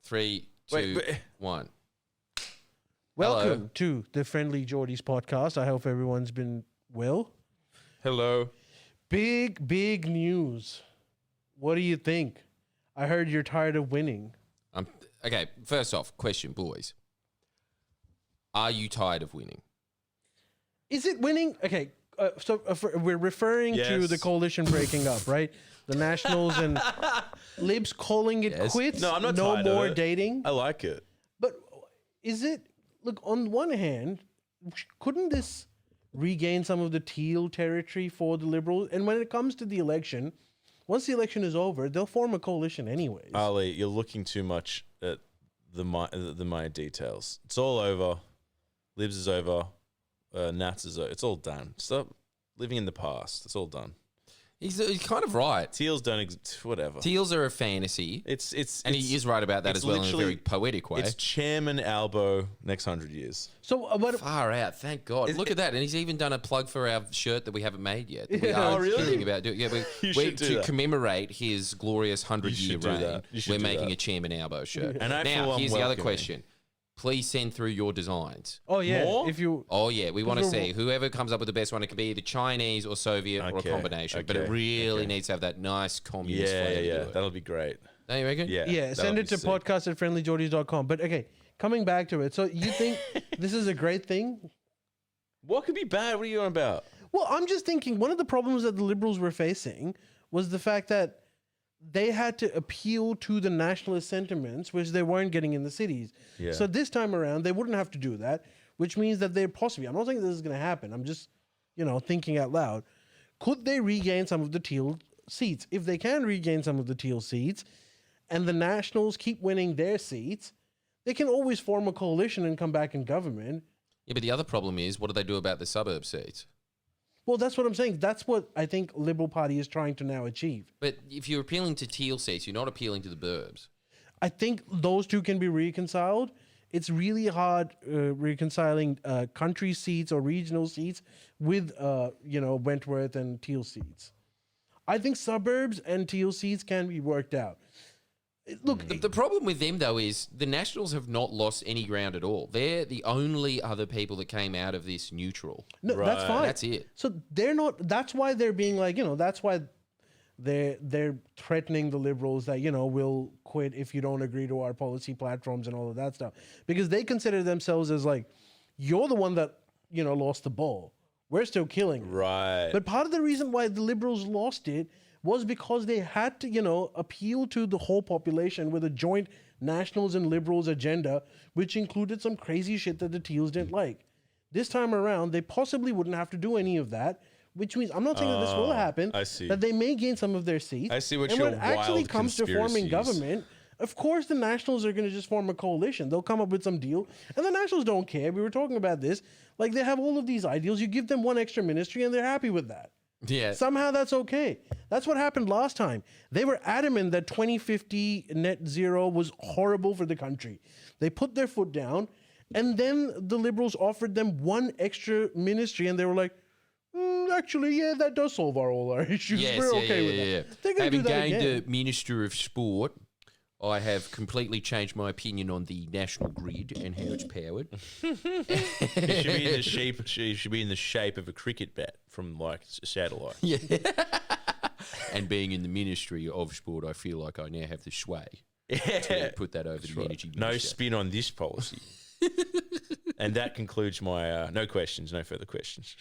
3, 2, Wait. 1. Welcome to the Friendly Geordies podcast. I hope everyone's been well. Hello. Big news. What do you think? I heard you're tired of winning. Okay, first off, question, boys. Are you tired of winning? Is it winning? Okay, we're referring to Yes. the coalition breaking up, right? The Nationals and Libs calling it Yes. quits. No, I'm not No tired of more it. dating. I like it. But is it, look, on one hand, couldn't this regain some of the teal territory for the Liberals? And when it comes to the election, once the election is over, they'll form a coalition anyways. Ali, you're looking too much at the minor details. It's all over. Libs is over. Nats is over. It's all done. Stop living in the past. It's all done. He's kind of right. Teals don't exist. Whatever. Teals are a fantasy. And he is right about that it's as well in a literally- very poetic way. It's Chairman Albo next 100 years. So what? Far out, thank God. Look at that. And he's even done a plug for our shirt that we haven't made yet. That we Yeah. are Oh, really? thinking about doing. Yeah, You we should do to that. commemorate his glorious 100-year should do reign, that. You should we're do making that. a Chairman Albo shirt. And I now, feel here's the other unwelcoming. question. Please send through your designs. Oh yeah, More? if you Oh, yeah, we want to we're- see whoever comes up with the best one. It can be either Chinese or Soviet or a Okay, combination. But it okay, really okay. needs to have that nice communist Yeah, flavor yeah. to it. That'll be great. Don't you reckon? Yeah. yeah, that'll send be it to sick. podcast@friendlygeordies.com. But okay, coming back to it. So you think this is a great thing? What could be bad? What are you on about? Well, I'm just thinking one of the problems that the Liberals were facing was the fact that they had to appeal to the nationalist sentiments, which they weren't getting in the cities. Yeah. So this time around, they wouldn't have to do that, which means that they're possibly, I'm not saying this is going to happen, I'm just, thinking out loud. Could they regain some of the teal seats? If they can regain some of the teal seats and the Nationals keep winning their seats, they can always form a coalition and come back in government. Yeah, but the other problem is, what do they do about the suburb seats? Well, that's what I'm saying. That's what I think Liberal Party is trying to now achieve. But if you're appealing to teal seats, you're not appealing to the burbs. I think those two can be reconciled. It's really hard reconciling country seats or regional seats with, Wentworth and teal seats. I think suburbs and teal seats can be worked out. Look, The problem with them, though, is the Nationals have not lost any ground at all. They're the only other people that came out of this neutral. no, Right. that's fine. That's it. So they're not. That's why they're being like, that's why they're threatening the Liberals that we'll quit if you don't agree to our policy platforms and all of that stuff, because they consider themselves as like, you're the one that lost the ball. We're still killing. Right. But part of the reason why the Liberals lost it was because they had to, appeal to the whole population with a joint Nationals and Liberals agenda, which included some crazy shit that the Teals didn't like. This time around, they possibly wouldn't have to do any of that, which means, I'm not saying that this will happen, I see. that they may gain some of their seats. I see what and your when it actually wild comes to forming conspiracies. government, of course the Nationals are going to just form a coalition. They'll come up with some deal. And the Nationals don't care. We were talking about this. Like, they have all of these ideals. You give them one extra ministry and they're happy with that. Yeah. Somehow that's okay. That's what happened last time. They were adamant that 2050 net zero was horrible for the country. They put their foot down, and then the Liberals offered them one extra ministry, and they were like, actually, yeah, that does solve all our issues. Yes, We're yeah, okay yeah, with yeah, that. yeah. They're going to do Having that gained again. the Minister of Sport, I have completely changed my opinion on the national grid and how it's powered. It should be in the shape. She should be in the shape of a cricket bat from like a satellite. Yeah. And being in the Ministry of Sport, I feel like I now have the sway to put that over the energy No minister. spin on this policy. And that concludes my no questions, no further questions.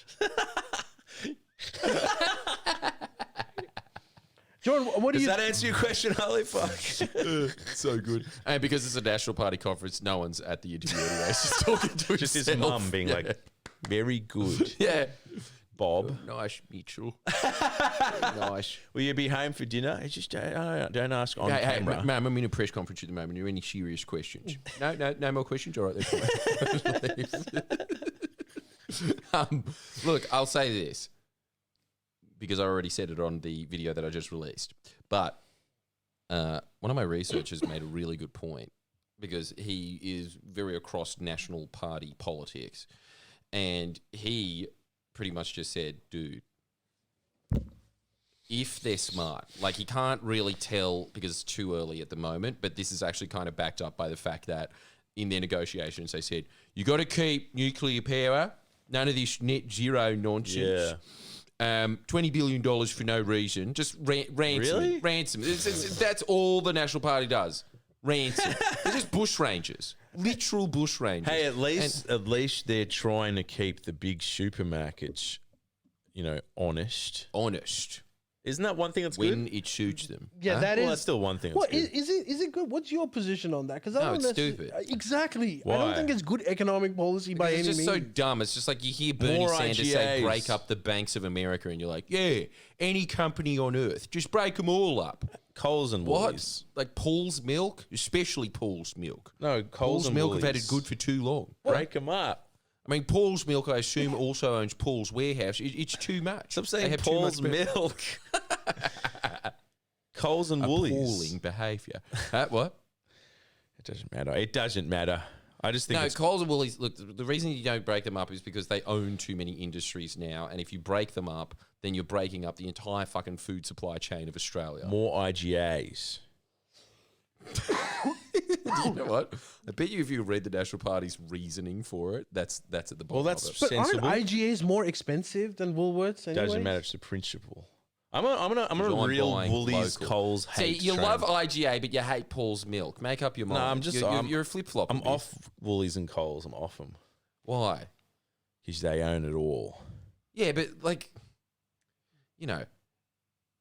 Jordan, what do Does you... that answer your question, Holly? Fuck. So good. And because it's a National Party conference, no one's at the interview anyway. It's just talking to Just his himself. mum being like, very good, Yeah. Bob. Nice, Mitchell. Nice. Will you be home for dinner? It's just don't ask on Hey, camera. ma'am, I'm in a press conference at the moment. Are there any serious questions? No more questions? All right, that's fine. Look, I'll say this because I already said it on the video that I just released. But one of my researchers made a really good point because he is very across national party politics. And he pretty much just said, dude, if they're smart, like you can't really tell because it's too early at the moment, but this is actually kind of backed up by the fact that in their negotiations they said, you got to keep nuclear power, none of this net zero nonsense. $20 billion for no reason, just ransom. Really? Ransom. That's all the National Party does. Ransom. They're just bush rangers, literal bush rangers. Hey, at least they're trying to keep the big supermarkets, honest. Honest. Isn't that one thing that's when good? it suits them. Yeah, that is. That's still one thing. What That's good. is it good? What's your position on that? Because No, it's stupid. Exactly. I Why? don't think it's good economic policy by any It's just means. so dumb. It's just like you hear Bernie More Sanders say IGAs. break up the banks of America and you're like, yeah, any company on earth, just break them all up. Coles and What? Woolies. Like Paul's Milk? Especially Paul's Milk. No, Coles Paul's and Milk Woolies. have had it good for too long. Break them up. I mean, Paul's Milk, I assume, also owns Paul's Warehouse. It's too much. Stop They saying have too Paul's much milk. Coles and Woolies. appalling behaviour. What? It doesn't matter. It doesn't matter. I just think No, it's Coles and Woolies, look, the reason you don't break them up is because they own too many industries now. And if you break them up, then you're breaking up the entire fucking food supply chain of Australia. more IGAs. You know what? I bet you if you read the National Party's reasoning for it, that's at the bottom Well, that's of it. But sensible. aren't IGAs more expensive than Woolworths anyway? Doesn't matter. It's the principle. I'm a Because I'm real buying Woolies local. Coles See, hate you train. love IGA, but you hate Paul's Milk. Make up your mind. I'm just- You're a flip-flop. I'm off Woolies and Coles. I'm off them Why? because they own it all. Yeah, but like,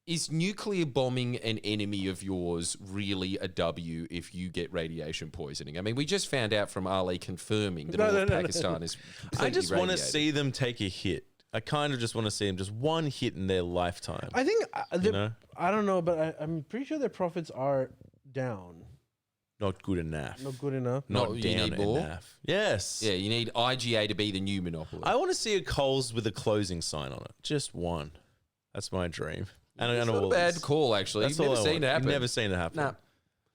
is nuclear bombing an enemy of yours really a W if you get radiation poisoning? I mean, we just found out from Ali confirming that all of Pakistan is completely I just want to radiated. see them take a hit. I kind of just want to see them just one hit in their lifetime. I think know? I don't know, but I'm pretty sure their profits are down. Not good enough. Not good enough. Not No, you down need more? enough. Yes. Yeah, you need IGA to be the new monopoly. I want to see a Coles with a closing sign on it. Just one. That's my dream. And It's and a not a Woolies. bad call, actually. That's You've all never I seen want. it happen. You've never seen it happen. Nah.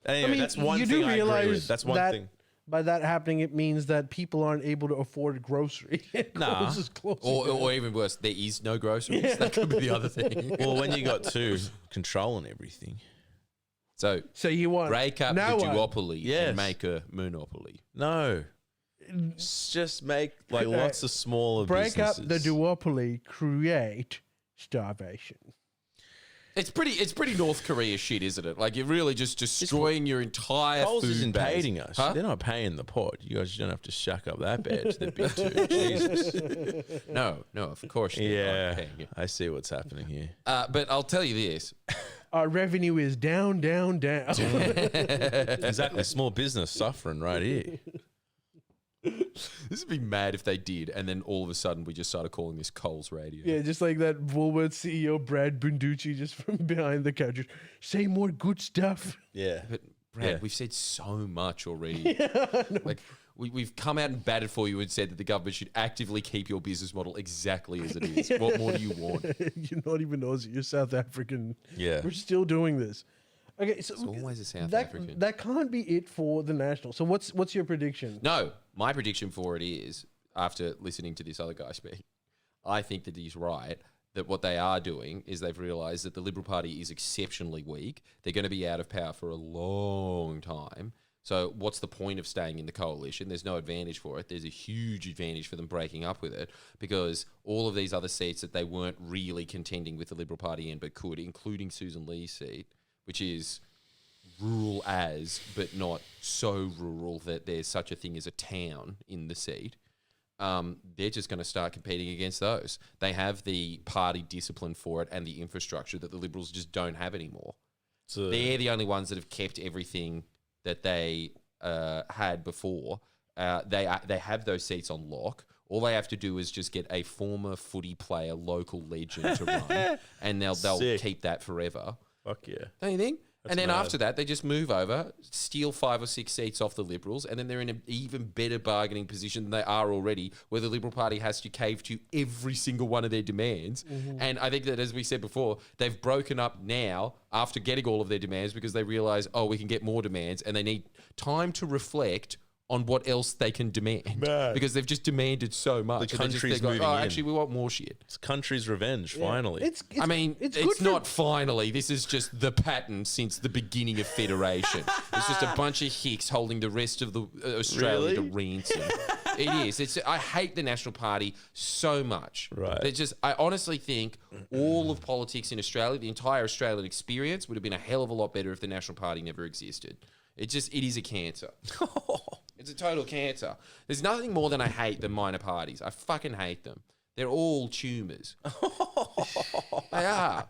Anyway, I mean, that's one you thing do I agree realize with. That's one that thing. by that happening, it means that people aren't able to afford grocery. Nah. Coles is closing Or down. even worse, there is no groceries. That could be the other thing. Well, when you got two controlling everything. So So you want break up now the what? duopoly Yes. and make a monopoly. No. Just make like lots of smaller break up businesses. the duopoly, create starvation. It's pretty North Korea shit, isn't it? Like you're really just destroying your entire Coles food isn't base. paying us. Huh? They're not paying the pod. You guys don't have to shuck up that bad to the big two. Jesus. No, of course they're Yeah. not paying you. I see what's happening here. But I'll tell you this. Our revenue is down, down, down. Exactly. Small business suffering right here. This would be mad if they did, and then all of a sudden we just started calling this Coles Radio. Yeah, just like that Woolworths CEO Brad Bunducci just from behind the couch. Say more good stuff. Yeah. But Brad, Yeah. we've said so much already. Like we've come out and batted for you and said that the government should actively keep your business model exactly as it is. What more do you want? You're not even Aussie. You're South African. Yeah. We're still doing this. Okay, so It's always a South that, African. that can't be it for the national. So what's your prediction? No, my prediction for it is, after listening to this other guy speak, I think that he's right, that what they are doing is they've realised that the Liberal Party is exceptionally weak. They're going to be out of power for a long time. So what's the point of staying in the coalition? There's no advantage for it. There's a huge advantage for them breaking up with it because all of these other seats that they weren't really contending with the Liberal Party in but could, including Susan Lee's seat, which is rural but not so rural that there's such a thing as a town in the seat. They're just going to start competing against those. They have the party discipline for it and the infrastructure that the Liberals just don't have anymore. So They're the only ones that have kept everything that they had before. They have those seats on lock. All they have to do is just get a former footy player, local legend to run, and they'll Sick. keep that forever. fuck yeah. Don't you think? That's And then mad. after that, they just move over, steal 5 or 6 seats off the Liberals, and then they're in an even better bargaining position than they are already, where the Liberal Party has to cave to every single one of their demands. And I think that, as we said before, they've broken up now after getting all of their demands because they realise, we can get more demands, and they need time to reflect on what else they can demand Man. because they've just demanded so much. The country's moving oh, in. actually, we want more shit. It's country's revenge, finally. It's I mean, it's it's, good for- not finally. This is just the pattern since the beginning of Federation. It's just a bunch of hicks holding the rest of the Australia to ransom. It is. I hate the National Party so much. Right. I honestly think all of politics in Australia, the entire Australian experience, would have been a hell of a lot better if the National Party never existed. It is a cancer. It's a total cancer. There's nothing more than I hate than minor parties. I fucking hate them. They're all tumours. They are.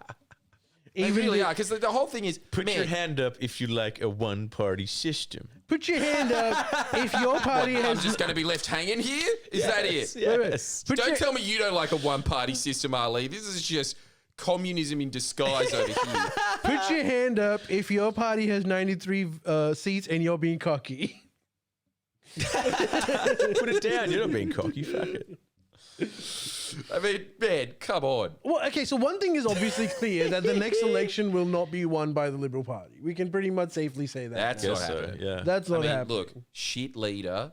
They really are. Because the whole thing is, Put your hand up if you like a one-party system. Put your hand up if your party I'm has. just going to be left hanging here? Is that it? Yes. Put Don't your- tell me you don't like a one-party system, Ali. This is just communism in disguise over here. Put your hand up if your party has 93 seats and you're being cocky. Put it down. You're not being cocky. Fuck it. I mean, man, come on. Well, okay, so one thing is obviously clear that the next election will not be won by the Liberal Party. We can pretty much safely say that. That's now. not Guess so, happening. yeah. That's I not mean, happening. look, shit leader,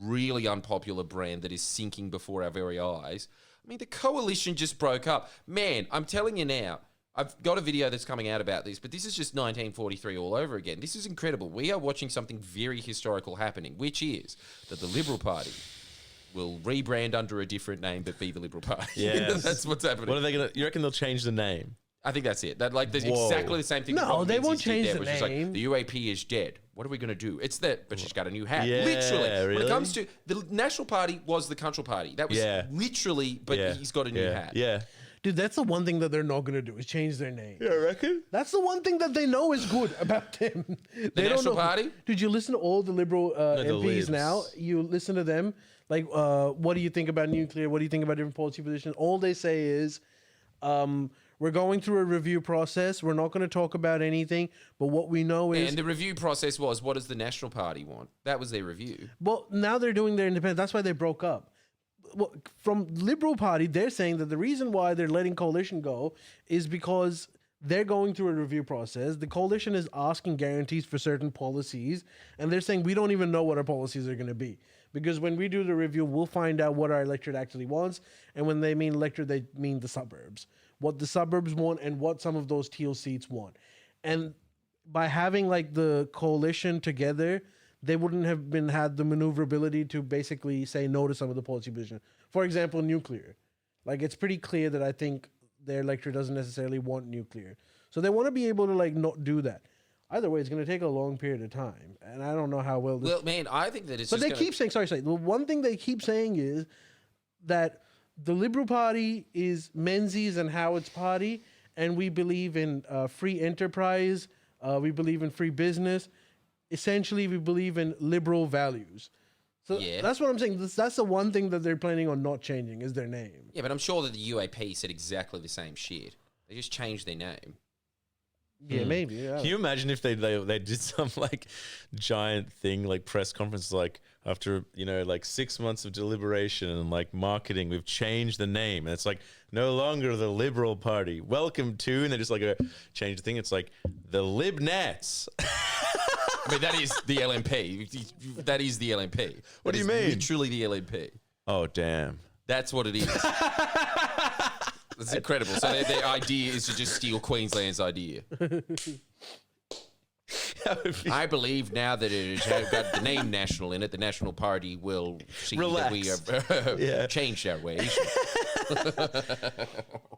really unpopular brand that is sinking before our very eyes. I mean, the coalition just broke up. Man, I'm telling you now, I've got a video that's coming out about this, but this is just 1943 all over again. This is incredible. We are watching something very historical happening, which is that the Liberal Party will rebrand under a different name but be the Liberal Party. Yes. That's what's happening. What are they gonna? You reckon they'll change the name? I think that's it. That there's Whoa. exactly the same thing. No, that Robin they won't Menzies did change there, the which is name. like the UAP is dead. What are we going to do? It's that, but she's got a new hat. Yeah, Literally, when really? it comes to the National Party, was the Control Party. That was Yeah. literally, but Yeah. he's got a new yeah. hat. Yeah. Dude, that's the one thing that they're not going to do is change their name. Yeah, I reckon. That's the one thing that they know is good about them. They don't National know- Party? Did you listen to all the Liberal the MPs Libs. now? You listen to them. Like, what do you think about nuclear? What do you think about different policy positions? All they say is, we're going through a review process. We're not going to talk about anything. But what we know is, And the review process was, what does the National Party want? That was their review. well, now they're doing their independent. That's why they broke up. Well, from Liberal Party, they're saying that the reason why they're letting coalition go is because they're going through a review process. The coalition is asking guarantees for certain policies, and they're saying we don't even know what our policies are going to be. Because when we do the review, we'll find out what our electorate actually wants. And when they mean electorate, they mean the suburbs. What the suburbs want and what some of those teal seats want. And by having like the coalition together, they wouldn't have had the maneuverability to basically say no to some of the policy positions. For example, nuclear. Like, it's pretty clear that I think their electorate doesn't necessarily want nuclear. So they want to be able to like not do that. Either way, it's going to take a long period of time. And I don't know how well this... Well, man, I think that it's But just they keep saying, sorry. The one thing they keep saying is that the Liberal Party is Menzies and Howard's party, and we believe in free enterprise, we believe in free business. Essentially, we believe in liberal values. So Yeah. that's what I'm saying. That's the one thing that they're planning on not changing is their name. Yeah, but I'm sure that the UAP said exactly the same shit. They just changed their name. Yeah, maybe. Yeah. Can you imagine if they did some like giant thing like press conference like after like 6 months of deliberation and like marketing we've changed the name and it's like no longer the Liberal Party, welcome to, and they just like change the thing, it's like the Libnats. I mean, that is the LNP. That is the LNP. What do you That is mean? Literally the LNP. Oh damn. That's what it is. That's incredible. So their idea is to just steal Queensland's idea. I believe now that it has got the name national in it, the National Party will see that we have Yeah. changed our ways.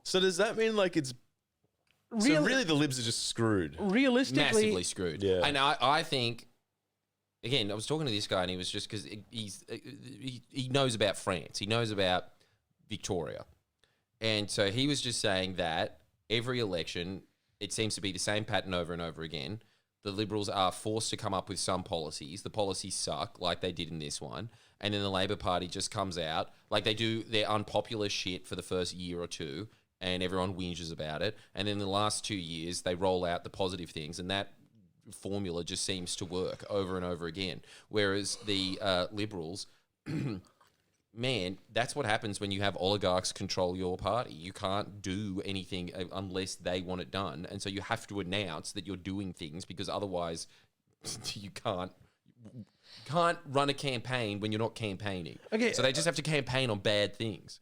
So does that mean like it's so really the Libs are just screwed? Realistically, Massively screwed. Yeah. And I think, again, I was talking to this guy and he was just, because he knows about France. He knows about Victoria. And so he was just saying that every election, it seems to be the same pattern over and over again. The Liberals are forced to come up with some policies. The policies suck, like they did in this one. And then the Labor Party just comes out, like they do their unpopular shit for the first year or two, and everyone whinges about it. And then the last 2 years, they roll out the positive things, and that formula just seems to work over and over again. Whereas the Liberals... Man, that's what happens when you have oligarchs control your party. You can't do anything unless they want it done. And so you have to announce that you're doing things because otherwise you can't can't run a campaign when you're not campaigning. Okay, So they just have to campaign on bad things.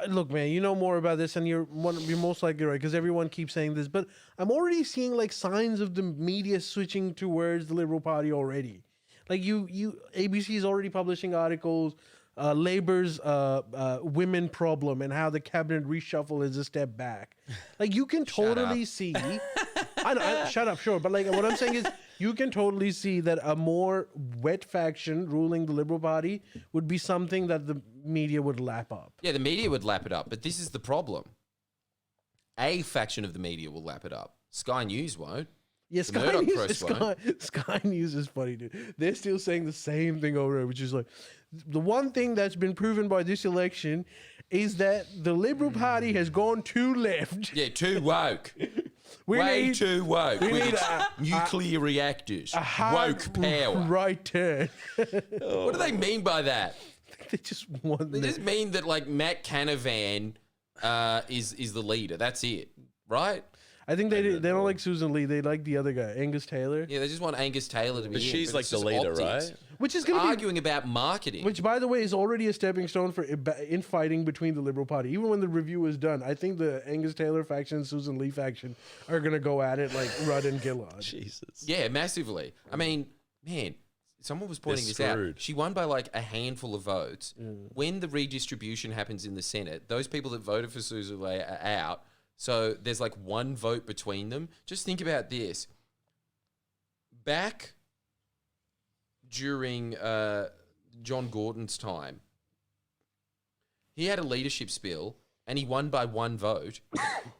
Look, man, you know more about this, and you're most likely right because everyone keeps saying this. But I'm already seeing like signs of the media switching towards the Liberal Party already. Like ABC is already publishing articles. Labor's women problem and how the cabinet reshuffle is a step back. Like you can totally see. Shut up, sure. But like what I'm saying is you can totally see that a more wet faction ruling the Liberal Party would be something that the media would lap up. Yeah, the media would lap it up, but this is the problem. A faction of the media will lap it up. Sky News won't. Yeah, The Murdoch press Sky News is funny, dude. They're still saying the same thing over and over, which is like, the one thing that's been proven by this election is that the Liberal Party has gone too left. Yeah, too woke. We Too woke. we with need its a nuclear reactors. hard Woke power. right turn. What do they mean by that? They just want They just mean that like Matt Canavan is the leader. That's it, right? I think they don't like Susan Lee. They like the other guy, Angus Taylor. Yeah, they just want Angus Taylor to be. But in, she's like it's the just leader, optics. right? Which is going to be Arguing about marketing. Which, by the way, is already a stepping stone for infighting between the Liberal Party. Even when the review is done, I think the Angus Taylor faction and Susan Lee faction are going to go at it like Rudd and Gillard. Jesus. Yeah, massively. I mean, man, someone was pointing this out. screwed. She won by like a handful of votes. When the redistribution happens in the Senate, those people that voted for Susan Lee are out. So there's like one vote between them. Just think about this. Back during John Gordon's time, he had a leadership spill and he won by one vote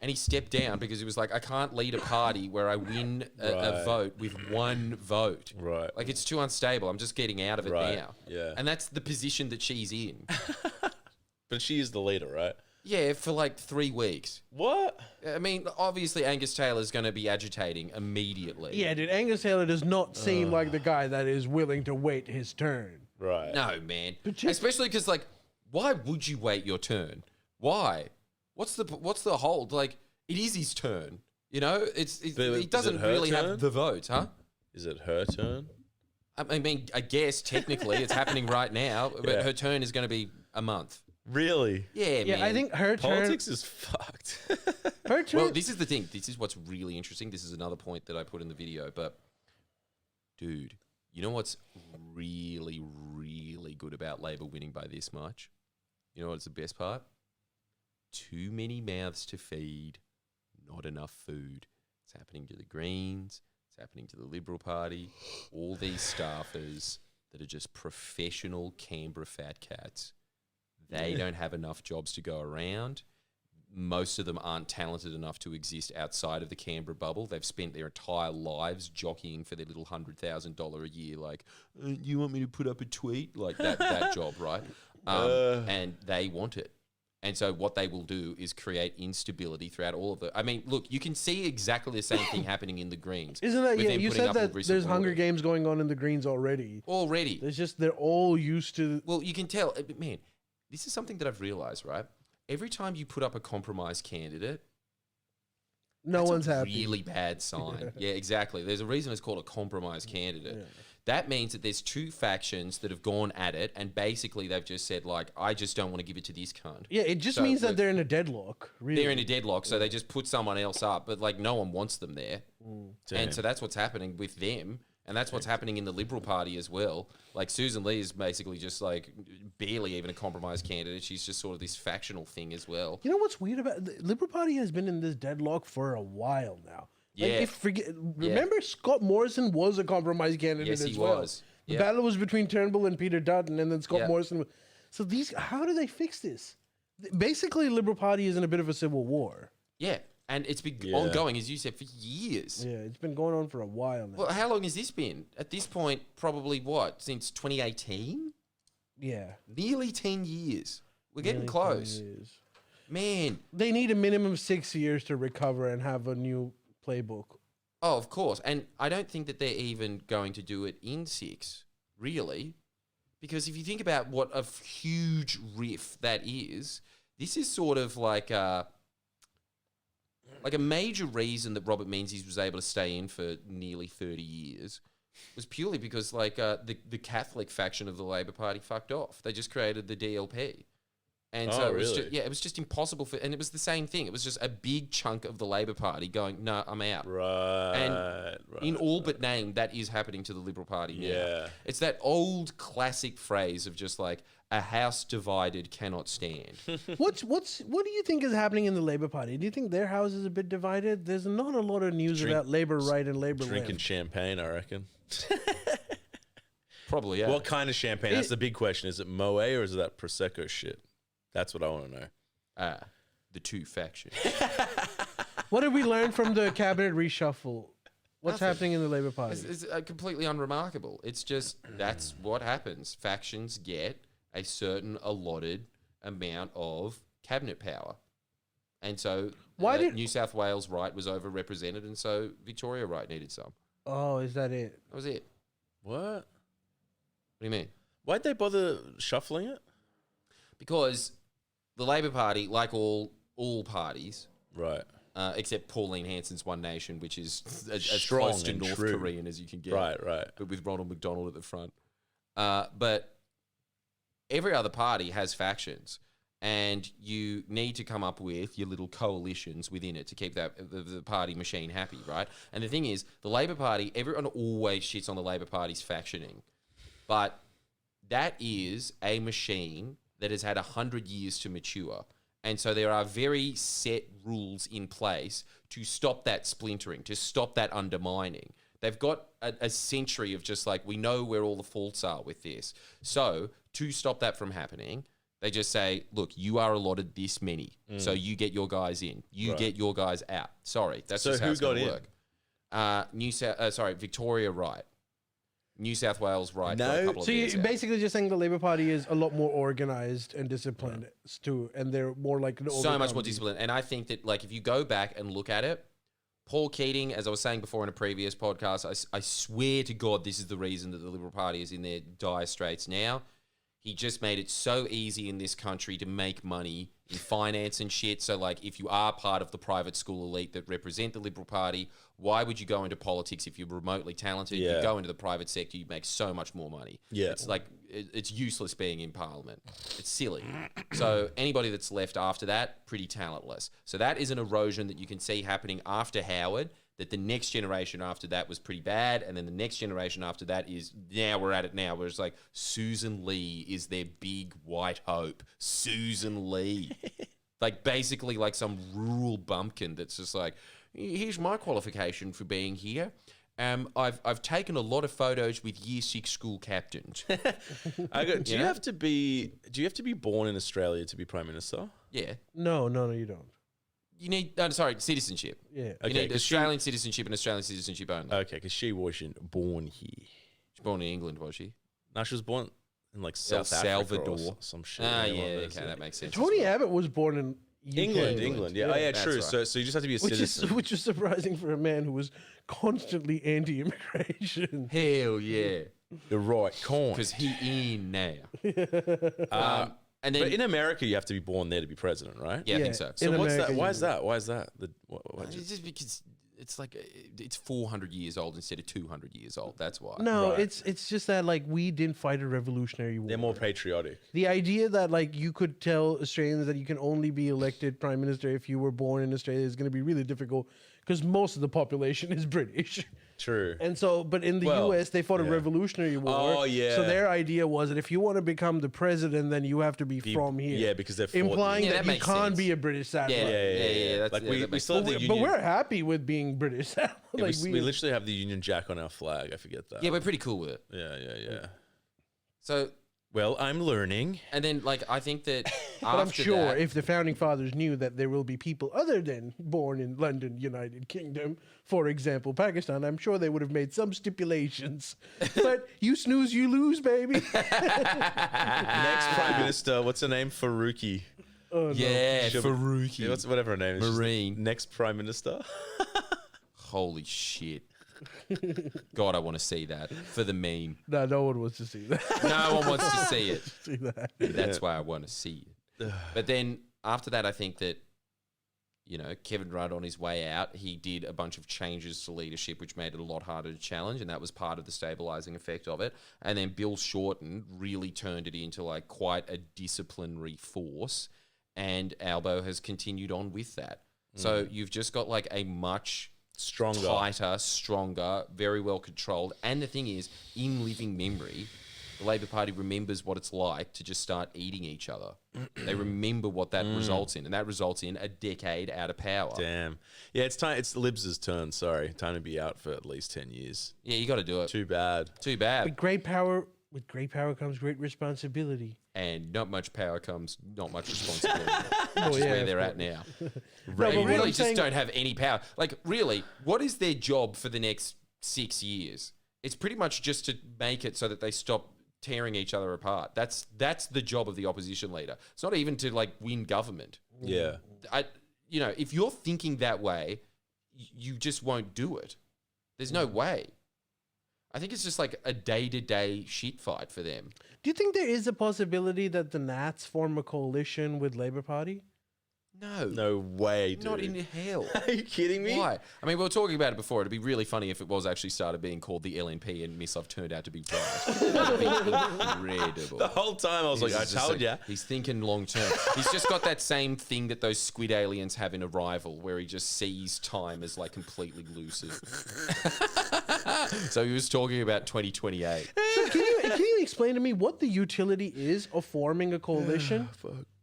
and he stepped down because he was like, I can't lead a party where I win a Right. vote with one vote. Right. Like it's too unstable. I'm just getting out of it Right. now. Yeah. And that's the position that she's in. But she is the leader, right? Yeah, for like 3 weeks. What? I mean, obviously Angus Taylor's going to be agitating immediately. Yeah, dude, Angus Taylor does not seem like the guy that is willing to wait his turn. Right. No, man. But Especially because, like, why would you wait your turn? Why? What's the hold? Like, it is his turn. You know, But he is doesn't it her really turn? have the votes, huh? Is it her turn? I mean, I guess technically it's happening right now, but Yeah. her turn is going to be a month. Really? Yeah, Yeah, man. I think her turn. Politics is fucked. Her turn. Well, this is the thing. This is what's really interesting. This is another point that I put in the video. But, dude, you know what's really, really good about Labor winning by this much? You know what's the best part? Too many mouths to feed, not enough food. It's happening to the Greens. It's happening to the Liberal Party. All these staffers that are just professional Canberra fat cats. They don't have enough jobs to go around. Most of them aren't talented enough to exist outside of the Canberra bubble. They've spent their entire lives jockeying for their little $100,000 a year. Like, you want me to put up a tweet? Like that job, right? And they want it. And so what they will do is create instability throughout all of the... I mean, look, you can see exactly the same thing happening in the Greens. Isn't that, with yeah, them you putting said up that all recent there's Hunger order. Games going on in the Greens already. Already. It's just they're all used to... Well, you can tell, man, this is something that I've realized, right? Every time you put up a compromise candidate, No that's one's a happy. really bad sign. Yeah, exactly. There's a reason it's called a compromise candidate. Yeah. That means that there's two factions that have gone at it, and basically they've just said, like, I just don't want to give it to this cunt. Yeah, it just So means that we're- they're in a deadlock. Really. They're in a deadlock, so they just put someone else up, but like no one wants them there. Damn. And so that's what's happening with them. And that's what's happening in the Liberal Party as well. Like Susan Lee is basically just like barely even a compromise candidate. She's just sort of this factional thing as well. You know what's weird about the Liberal Party has been in this deadlock for a while now. Like, Yeah. Remember Scott Morrison was a compromise candidate Yes, as he well. was. The Yeah. battle was between Turnbull and Peter Dutton, and then Scott Yeah. Morrison. So how do they fix this? Basically, Liberal Party is in a bit of a civil war. Yeah. And it's been Yeah. ongoing, as you said, for years. Yeah, it's been going on for a while now. Well, how long has this been? At this point, probably what? Since 2018? Yeah, Nearly 10 years. We're getting nearly 10 close. years. Man. They need a minimum 6 years to recover and have a new playbook. Oh, of course. And I don't think that they're even going to do it in 6, really. Because if you think about what a huge riff that is, this is sort of like a major reason that Robert Menzies was able to stay in for nearly 30 years was purely because like the Catholic faction of the Labor Party fucked off. They just created the DLP. And so it was really? it was just impossible and it was the same thing. It was just a big chunk of the Labor Party going, no, I'm out. Right. In all but name, that is happening to the Liberal Party now. Yeah. It's that old classic phrase of just like, a house divided cannot stand. What do you think is happening in the Labour Party? Do you think their house is a bit divided? There's not a lot of news about Labour right and Labour Drinking left. champagne, I reckon. Probably, yeah. What kind of champagne? That's the big question. Is it Moe or is it that Prosecco shit? That's what I want to know. The two factions. What have we learned from the cabinet reshuffle? What's happening in the Labour Party? It's completely unremarkable. It's just, that's what happens. Factions get a certain allotted amount of cabinet power. And so New South Wales right was overrepresented, and so Victoria right needed some. Oh, is that it? That was it. What? What do you mean? Why'd they bother shuffling it? Because the Labor Party, like all parties, Right. except Pauline Hanson's One Nation, which is as Strong close to and North true. Korean as you can get. Right. But with Ronald McDonald at the front. But every other party has factions, and you need to come up with your little coalitions within it to keep the party machine happy, right? And the thing is, the Labor Party, everyone always shits on the Labor Party's factioning, but that is a machine that has had 100 years to mature. And so there are very set rules in place to stop that splintering, to stop that undermining. They've got a century of just like, we know where all the faults are with this. So to stop that from happening, they just say, look, you are allotted this many. So you get your guys in. You get your guys out. Sorry, that's just how it's going to work. Victoria right. New South Wales right. No. got a couple of So years you're out. basically just saying the Labour Party is a lot more organised and disciplined too, and they're more like an So much more overcome- disciplined. And I think that, like, if you go back and look at it, Paul Keating, as I was saying before in a previous podcast, I swear to God this is the reason that the Liberal Party is in their dire straits now. He just made it so easy in this country to make money in finance and shit. So, like, if you are part of the private school elite that represent the Liberal Party, why would you go into politics if you're remotely talented? Yeah. You go into the private sector, you make so much more money. Yeah. It's like, it's useless being in Parliament. It's silly. So anybody that's left after that, pretty talentless. So that is an erosion that you can see happening after Howard, that the next generation after that was pretty bad, and then the next generation after that is, now we're at it now, where it's like, Susan Lee is their big white hope. Susan Lee. Like, basically like some rural bumpkin that's just like, here's my qualification for being here. I've taken a lot of photos with Year 6 school captains. Do you have to be born in Australia to be Prime Minister? Yeah. No, you don't. You need, citizenship. Yeah. You need Australian citizenship and Australian citizenship only. Okay, because she wasn't born here. She was born in England, was she? No, she was born in like El South Africa or Salvador. some shit. Ah, One of yeah, those, okay, that makes sense. Tony as well. Abbott was born in UK. England. Yeah, oh, yeah, That's true. right. So you just have to be a citizen. Which is surprising for a man who was constantly anti-immigration. Hell yeah. The right kind. Because he in now. And But then, in America, you have to be born there to be president, right? yeah, I Yeah. think so. So In what's America, that? Why you is do. that? Why is that? It's just because it's like, it's 400 years old instead of 200 years old. That's why. No, Right. it's just that like we didn't fight a revolutionary war. They're more patriotic. The idea that like you could tell Australians that you can only be elected prime minister if you were born in Australia is going to be really difficult because most of the population is British. True. And so, but in the Well, US, they fought a yeah. revolutionary war. Oh, yeah. So their idea was that if you want to become the president, then you have to be from here. Yeah, because they're implying Yeah, that, that you makes can't sense. be a British satellite. Yeah. That's, Like yeah, we that makes still have sense. the But Union. we're happy with being British. Like we literally have the Union Jack on our flag. I forget that. Yeah, we're pretty cool with it. Yeah. So, Well, I'm learning. and then, like, I think that But I'm after sure that, if the founding fathers knew that there will be people other than born in London, United Kingdom, for example, Pakistan, I'm sure they would have made some stipulations. But you snooze, you lose, baby. Next Prime Minister, what's her name? Faruqi. Oh, no. yeah, She'll be- Faruqi. Yeah, whatever her name is. She's the Marine. Next Prime Minister. Holy shit. God, I want to see that for the meme. No one wants to see that. No one wants to see it. see that. That's why I want to see it. But then after that, I think that Kevin Rudd on his way out, he did a bunch of changes to leadership, which made it a lot harder to challenge, and that was part of the stabilizing effect of it. And then Bill Shorten really turned it into like quite a disciplinary force, and Albo has continued on with that. So you've just got like a much tighter, stronger, very well controlled. And the thing is, in living memory, the Labor Party remembers what it's like to just start eating each other. They remember what that results in, and that results in a decade out of power. Damn. Yeah, it's time. It's Libs' turn. Sorry, time to be out for at least 10 years. Yeah, you got to do it. Too bad. With great power comes great responsibility. And not much power comes not much responsibility. Which is where they're at now. They really just don't have any power. Like, really, what is their job for the next 6 years? It's pretty much just to make it so that they stop tearing each other apart. That's the job of the opposition leader. It's not even to like win government. Yeah. If you're thinking that way, you just won't do it. There's no way. I think it's just like a day-to-day shit fight for them. Do you think there is a possibility that the Nats form a coalition with Labour Party? No. No way, dude. Not in hell. Are you kidding me? Why? I mean, we were talking about it before. It'd be really funny if it was actually started being called the LNP and Missov turned out to be right. That'd be incredible. The whole time I was like, I told ya. He's thinking long term. He's just got that same thing that those squid aliens have in Arrival, where he just sees time as like completely lucid. So he was talking about 2028. So can you explain to me what the utility is of forming a coalition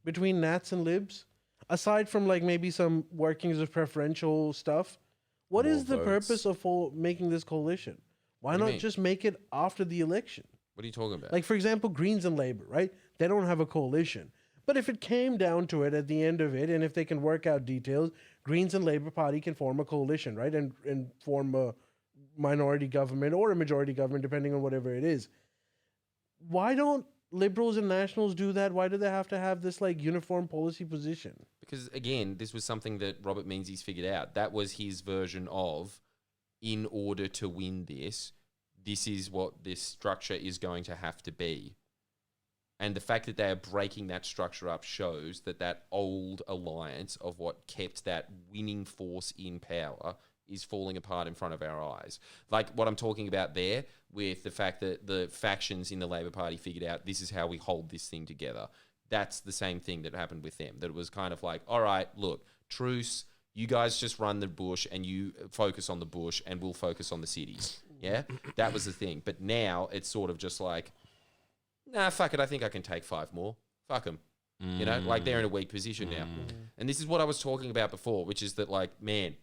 between Nats and Libs? Aside from like maybe some workings of preferential stuff, what is the purpose of making this coalition? Why not just make it after the election? What are you talking about? Like, for example, Greens and Labour, right? They don't have a coalition. But if it came down to it at the end of it, and if they can work out details, Greens and Labour Party can form a coalition, right? And form a minority government or a majority government, depending on whatever it is. Why don't Liberals and Nationals do that? Why do they have to have this like uniform policy position? Because again, this was something that Robert Menzies figured out. That was his version of, in order to win this is what this structure is going to have to be. And the fact that they are breaking that structure up shows that that old alliance of what kept that winning force in power is falling apart in front of our eyes. Like what I'm talking about there with the fact that the factions in the Labor Party figured out this is how we hold this thing together. That's the same thing that happened with them. That it was kind of like, all right, look, truce, you guys just run the bush and you focus on the bush and we'll focus on the cities. Yeah? That was the thing. But now it's sort of just like, nah, fuck it, I think I can take 5 more. Fuck them. You know, like they're in a weak position now. And this is what I was talking about before, which is that like, man,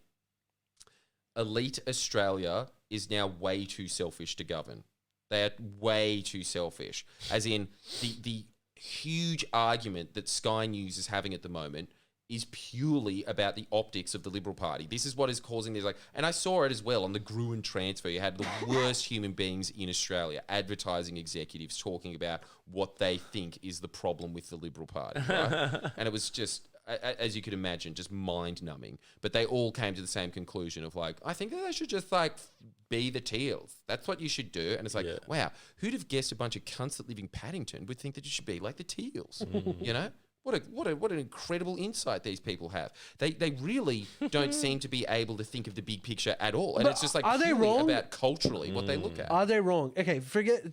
elite Australia is now way too selfish to govern. They are way too selfish. As in, the huge argument that Sky News is having at the moment is purely about the optics of the Liberal Party. This is what is causing this. Like, and I saw it as well on the Gruen transfer. You had the worst human beings in Australia, advertising executives talking about what they think is the problem with the Liberal Party. Right? And it was just, as you could imagine, just mind-numbing. But they all came to the same conclusion of like, I think that they should just like be the Teals. That's what you should do. And it's like, wow, who'd have guessed a bunch of cunts that live in Paddington would think that you should be like the Teals? You know? What an incredible insight these people have. They really don't seem to be able to think of the big picture at all. And it's just like purely about culturally what they look at. Are they wrong? Okay, forget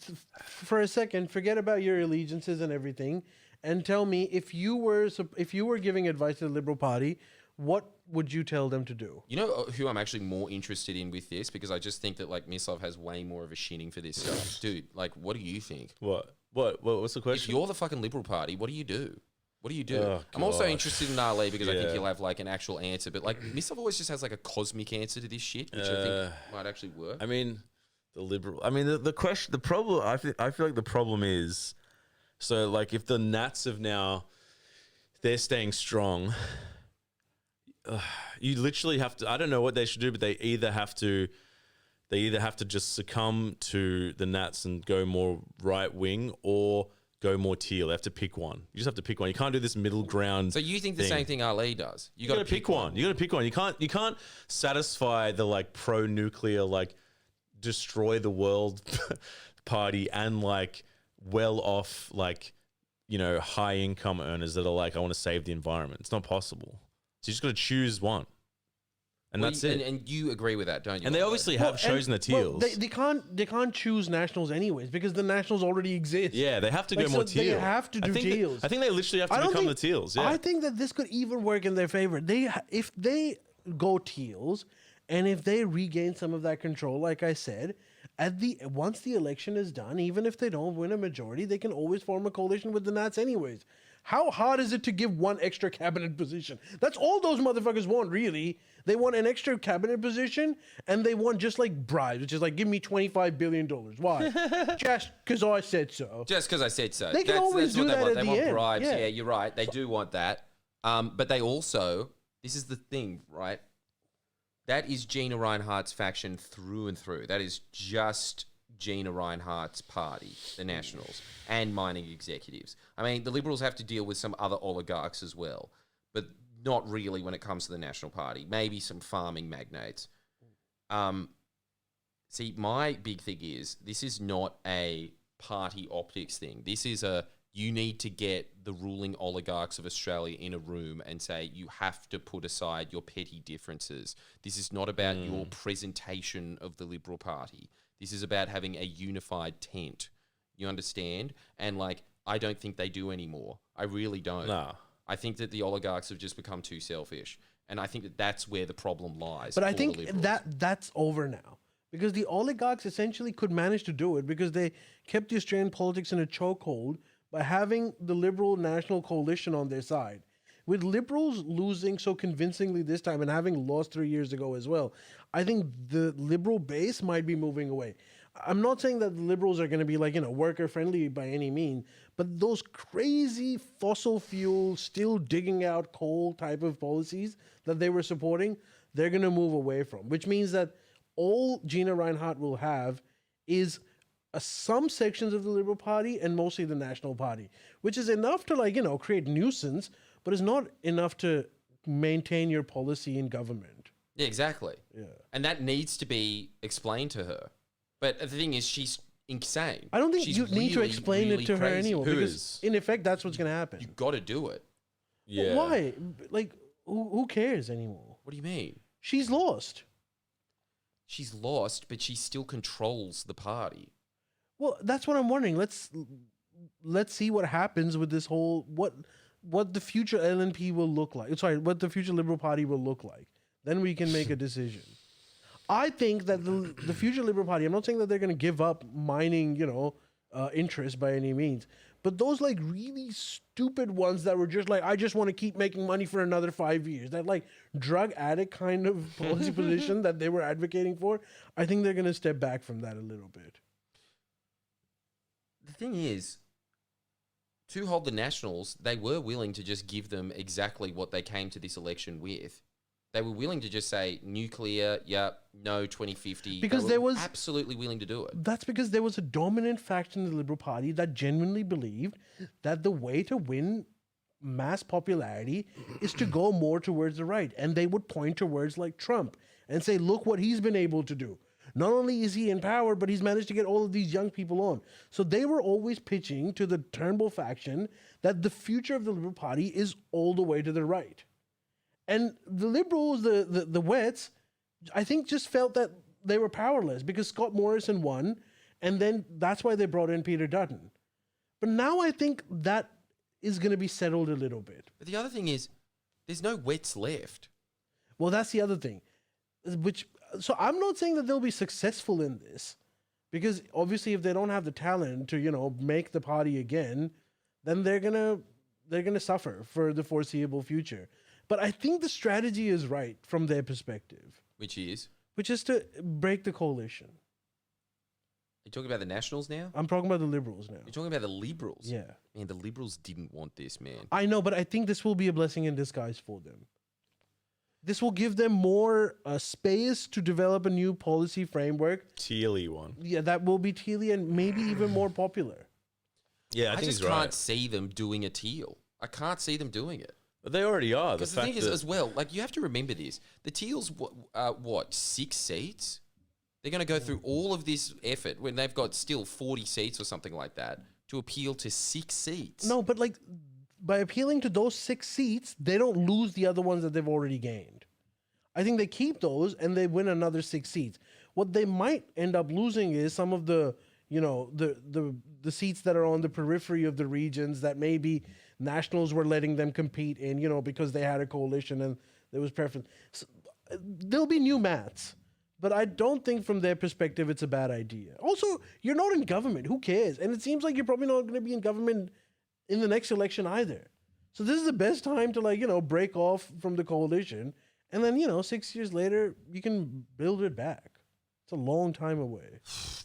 about your allegiances and everything, and tell me if you were giving advice to the Liberal Party, what would you tell them to do? You know who I'm actually more interested in with this, because I just think that like Missov has way more of a shinning for this stuff. Dude, like what do you think? What's the question? If you're the fucking Liberal Party, what do you do? What do you do? Oh, I'm also interested in Ali because I think he'll have like an actual answer. But like Missov always just has like a cosmic answer to this shit, which I think might actually work. I mean, the question, the problem. I feel like the problem is, so like if the Nats have now, they're staying strong. You literally have to. I don't know what they should do, but they either have to just succumb to the Nats and go more right wing, or go more teal. They have to pick one. You just have to pick one. You can't do this middle ground. So you think the same thing Ali does? You got to pick one. You got to pick one. You can't satisfy the like pro-nuclear, like destroy the world party and like well off, like, you know, high income earners that are like, I want to save the environment. It's not possible. So you just got to choose one. And Well, that's it. And you agree with that, don't you? And they Milo? obviously have chosen the teals. they can't choose nationals anyways because the nationals already exist. Yeah, they have to Like, go more so teal. they have to do teals. I think they literally have to become the teals. Yeah. I think that this could even work in their favor. If they go teals, and if they regain some of that control, like I said, once the election is done, even if they don't win a majority, they can always form a coalition with the Nats anyways. How hard is it to give one extra cabinet position? That's all those motherfuckers want, really. They want an extra cabinet position, and they want just like bribes, which is like, give me $25 billion. Why? Just because I said so. Just because I said so. They can always do that at They the want end. bribes. Yeah. Yeah, you're right. They do want that. But they also, this is the thing, right? That is Gina Reinhart's faction through and through. That is just Gina Reinhart's party, the Nationals, and mining executives. I mean, the Liberals have to deal with some other oligarchs as well, but not really when it comes to the National Party. Maybe some farming magnates. See, my big thing is this is not a party optics thing. This is you need to get the ruling oligarchs of Australia in a room and say, you have to put aside your petty differences. This is not about your presentation of the Liberal Party. This is about having a unified tent. You understand? And I don't think they do anymore. I really don't. No. I think that the oligarchs have just become too selfish. And I think that that's where the problem lies. But I for think the Liberals. that's over now. Because the oligarchs essentially could manage to do it because they kept the Australian politics in a chokehold by having the Liberal National Coalition on their side. With Liberals losing so convincingly this time and having lost 3 years ago as well, I think the Liberal base might be moving away. I'm not saying that the Liberals are going to be worker friendly by any means, but those crazy fossil fuel, still digging out coal type of policies that they were supporting, they're going to move away from, which means that all Gina Reinhart will have is some sections of the Liberal Party and mostly the National Party, which is enough to create nuisance, but it's not enough to maintain your policy in government. Yeah, exactly. Yeah. And that needs to be explained to her. But the thing is, she's insane. I don't think She's you need to really, explain really it to her crazy. anymore, Who because is? in effect, that's what's going to happen. You got to do it. Yeah. Why? Who cares anymore? What do you mean? She's lost. She's lost, but she still controls the party. Well, that's what I'm wondering. Let's see what happens with this whole what the future LNP will look like. Sorry, what the future Liberal Party will look like. Then we can make a decision. I think that the future Liberal Party, I'm not saying that they're going to give up mining, interest by any means, but those really stupid ones that were just I just want to keep making money for another 5 years, that drug addict kind of policy position that they were advocating for, I think they're going to step back from that a little bit. The thing is, to hold the Nationals, they were willing to just give them exactly what they came to this election with. They were willing to just say nuclear, no 2050. Because they were absolutely willing to do it. That's because there was a dominant faction in the Liberal Party that genuinely believed that the way to win mass popularity is to go more towards the right. And they would point towards Trump and say, look what he's been able to do. Not only is he in power, but he's managed to get all of these young people on. So they were always pitching to the Turnbull faction that the future of the Liberal Party is all the way to the right. And the Liberals, the Wets, I think just felt that they were powerless because Scott Morrison won, and then that's why they brought in Peter Dutton. But now I think that is going to be settled a little bit. But the other thing is, there's no Wets left. Well, that's the other thing. So I'm not saying that they'll be successful in this, because obviously if they don't have the talent to, make the party again, then they're gonna suffer for the foreseeable future. But I think the strategy is right from their perspective, Which is? which is to break the coalition. You're talking about the Nationals now? I'm talking about the Liberals now. You're talking about the Liberals? Yeah. Man, the Liberals didn't want this, man. I know, but I think this will be a blessing in disguise for them. This will give them more space to develop a new policy framework. Tealy one. Yeah, that will be tealy and maybe even more popular. Yeah, I I think just he's can't right. see them doing a teal. I can't see them doing it. But they already are. Because the thing is, as well, you have to remember this. The Teals, what, 6 seats? They're going to go through all of this effort when they've got still 40 seats or something like that to appeal to 6 seats. No, but by appealing to those 6 seats, they don't lose the other ones that they've already gained. I think they keep those and they win another 6 seats. What they might end up losing is some of the, the seats that are on the periphery of the regions that maybe Nationals were letting them compete in, because they had a coalition and there was preference. So, there'll be new maths, but I don't think from their perspective it's a bad idea. Also, you're not in government. Who cares? And it seems like you're probably not going to be in government in the next election either. So this is the best time to break off from the coalition. And then, 6 years later, you can build it back. It's a long time away.